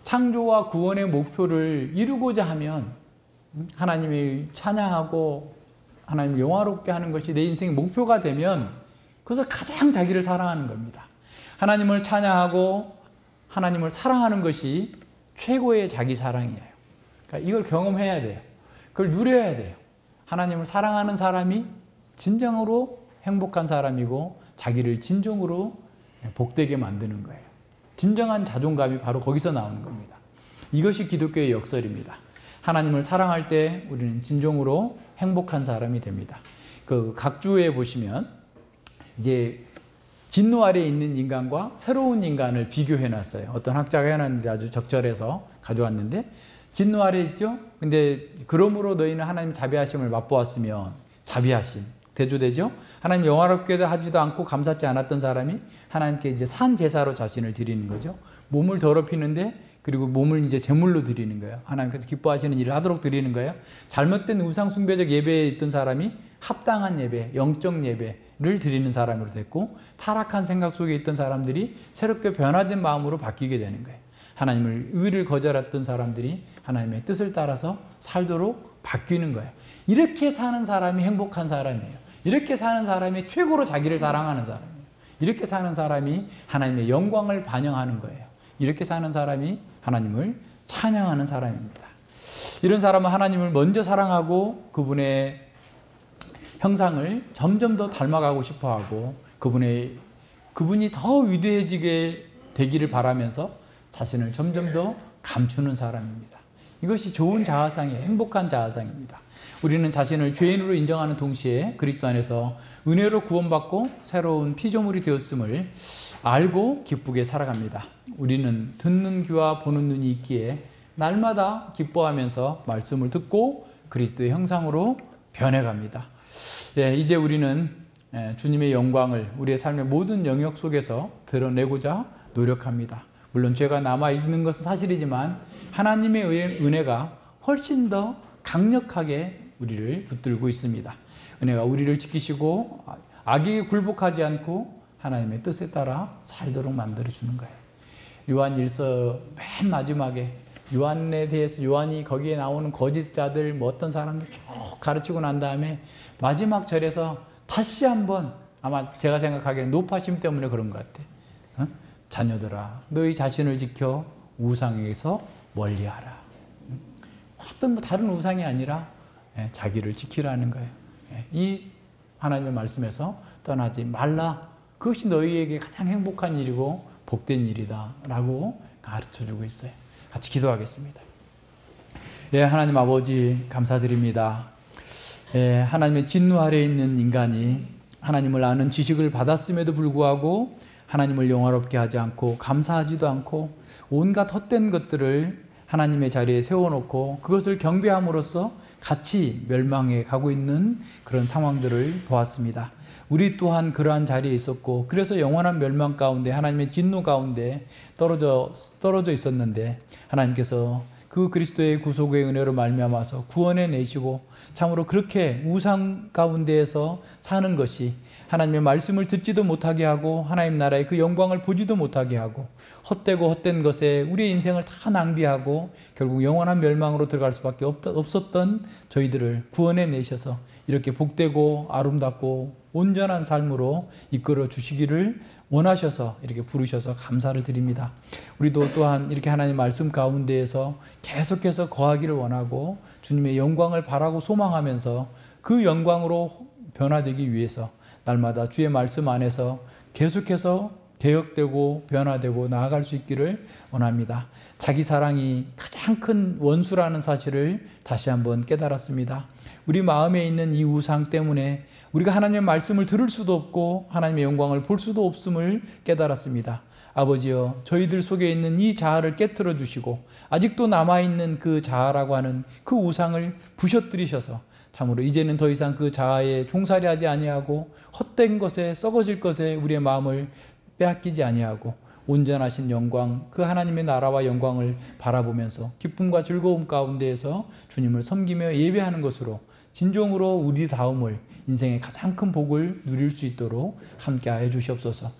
[SPEAKER 1] 창조와 구원의 목표를 이루고자 하면 하나님을 찬양하고 하나님을 영화롭게 하는 것이 내 인생의 목표가 되면 그것을 가장 자기를 사랑하는 겁니다. 하나님을 찬양하고 하나님을 사랑하는 것이 최고의 자기 사랑이에요. 그러니까 이걸 경험해야 돼요. 그걸 누려야 돼요. 하나님을 사랑하는 사람이 진정으로 행복한 사람이고 자기를 진정으로 복되게 만드는 거예요. 진정한 자존감이 바로 거기서 나오는 겁니다. 이것이 기독교의 역설입니다. 하나님을 사랑할 때 우리는 진정으로 행복한 사람이 됩니다. 그 각주에 보시면 이제 진노 아래에 있는 인간과 새로운 인간을 비교해 놨어요. 어떤 학자가 해놨는데 아주 적절해서 가져왔는데, 진노 아래에 있죠? 근데 그러므로 너희는 하나님 자비하심을 맛보았으면, 자비하심 대조되죠? 하나님 영화롭게도 하지도 않고 감사치 않았던 사람이 하나님께 이제 산 제사로 자신을 드리는 거죠. 몸을 더럽히는데, 그리고 몸을 이제 제물로 드리는 거예요. 하나님께서 기뻐하시는 일을 하도록 드리는 거예요. 잘못된 우상 숭배적 예배에 있던 사람이 합당한 예배, 영적 예배를 드리는 사람으로 됐고, 타락한 생각 속에 있던 사람들이 새롭게 변화된 마음으로 바뀌게 되는 거예요. 하나님을 의를 거절했던 사람들이 하나님의 뜻을 따라서 살도록 바뀌는 거예요. 이렇게 사는 사람이 행복한 사람이에요. 이렇게 사는 사람이 최고로 자기를 사랑하는 사람이에요. 이렇게 사는 사람이 하나님의 영광을 반영하는 거예요. 이렇게 사는 사람이 하나님을 찬양하는 사람입니다. 이런 사람은 하나님을 먼저 사랑하고 그분의 형상을 점점 더 닮아가고 싶어하고 그분이 더 위대해지게 되기를 바라면서 자신을 점점 더 감추는 사람입니다. 이것이 좋은 자아상이에요. 행복한 자아상입니다. 우리는 자신을 죄인으로 인정하는 동시에 그리스도 안에서 은혜로 구원받고 새로운 피조물이 되었음을 알고 기쁘게 살아갑니다. 우리는 듣는 귀와 보는 눈이 있기에 날마다 기뻐하면서 말씀을 듣고 그리스도의 형상으로 변해갑니다. 이제 우리는 주님의 영광을 우리의 삶의 모든 영역 속에서 드러내고자 노력합니다. 물론 죄가 남아있는 것은 사실이지만 하나님의 은혜가 훨씬 더 강력하게 우리를 붙들고 있습니다. 은혜가 우리를 지키시고 악에게 굴복하지 않고 하나님의 뜻에 따라 살도록 만들어주는 거예요. 요한일서 맨 마지막에 요한에 대해서 요한이 거기에 나오는 거짓자들 뭐 어떤 사람들 쭉 가르치고 난 다음에 마지막 절에서 다시 한번 아마 제가 생각하기에는 높아심 때문에 그런 것 같아. 자녀들아 너희 자신을 지켜 우상에게서 멀리하라. 어떤 다른 우상이 아니라 자기를 지키라는 거예요. 이 하나님의 말씀에서 떠나지 말라. 그것이 너희에게 가장 행복한 일이고 복된 일이다 라고 가르쳐주고 있어요. 같이 기도하겠습니다. 하나님 아버지 감사드립니다. 하나님의 진노 아래에 있는 인간이 하나님을 아는 지식을 받았음에도 불구하고 하나님을 영화롭게 하지 않고 감사하지도 않고 온갖 헛된 것들을 하나님의 자리에 세워놓고 그것을 경배함으로써 같이 멸망해 가고 있는 그런 상황들을 보았습니다. 우리 또한 그러한 자리에 있었고 그래서 영원한 멸망 가운데 하나님의 진노 가운데 떨어져 있었는데 하나님께서 그 그리스도의 구속의 은혜로 말미암아서 구원해 내시고 참으로 그렇게 우상 가운데에서 사는 것이 하나님의 말씀을 듣지도 못하게 하고 하나님 나라의 그 영광을 보지도 못하게 하고 헛되고 헛된 것에 우리의 인생을 다 낭비하고 결국 영원한 멸망으로 들어갈 수밖에 없었던 저희들을 구원해 내셔서 이렇게 복되고 아름답고 온전한 삶으로 이끌어 주시기를 원하셔서 이렇게 부르셔서 감사를 드립니다. 우리도 또한 이렇게 하나님 말씀 가운데에서 계속해서 거하기를 원하고 주님의 영광을 바라고 소망하면서 그 영광으로 변화되기 위해서 날마다 주의 말씀 안에서 계속해서 개혁되고 변화되고 나아갈 수 있기를 원합니다. 자기 사랑이 가장 큰 원수라는 사실을 다시 한번 깨달았습니다. 우리 마음에 있는 이 우상 때문에 우리가 하나님의 말씀을 들을 수도 없고 하나님의 영광을 볼 수도 없음을 깨달았습니다. 아버지여, 저희들 속에 있는 이 자아를 깨트려 주시고 아직도 남아있는 그 자아라고 하는 그 우상을 부셔뜨리셔서 참으로 이제는 더 이상 그 자아에 종살이하지 아니하고 헛된 것에 썩어질 것에 우리의 마음을 빼앗기지 아니하고 온전하신 영광, 그 하나님의 나라와 영광을 바라보면서 기쁨과 즐거움 가운데에서 주님을 섬기며 예배하는 것으로 진정으로 우리다움을 인생의 가장 큰 복을 누릴 수 있도록 함께하여 주시옵소서.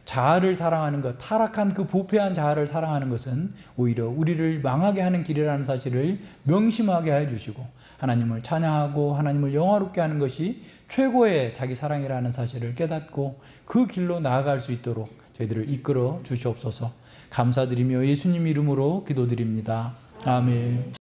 [SPEAKER 1] 자아를 사랑하는 것, 타락한 그 부패한 자아를 사랑하는 것은 오히려 우리를 망하게 하는 길이라는 사실을 명심하게 해 주시고 하나님을 찬양하고 하나님을 영화롭게 하는 것이 최고의 자기 사랑이라는 사실을 깨닫고 그 길로 나아갈 수 있도록 저희들을 이끌어 주시옵소서. 감사드리며 예수님 이름으로 기도드립니다. 아멘.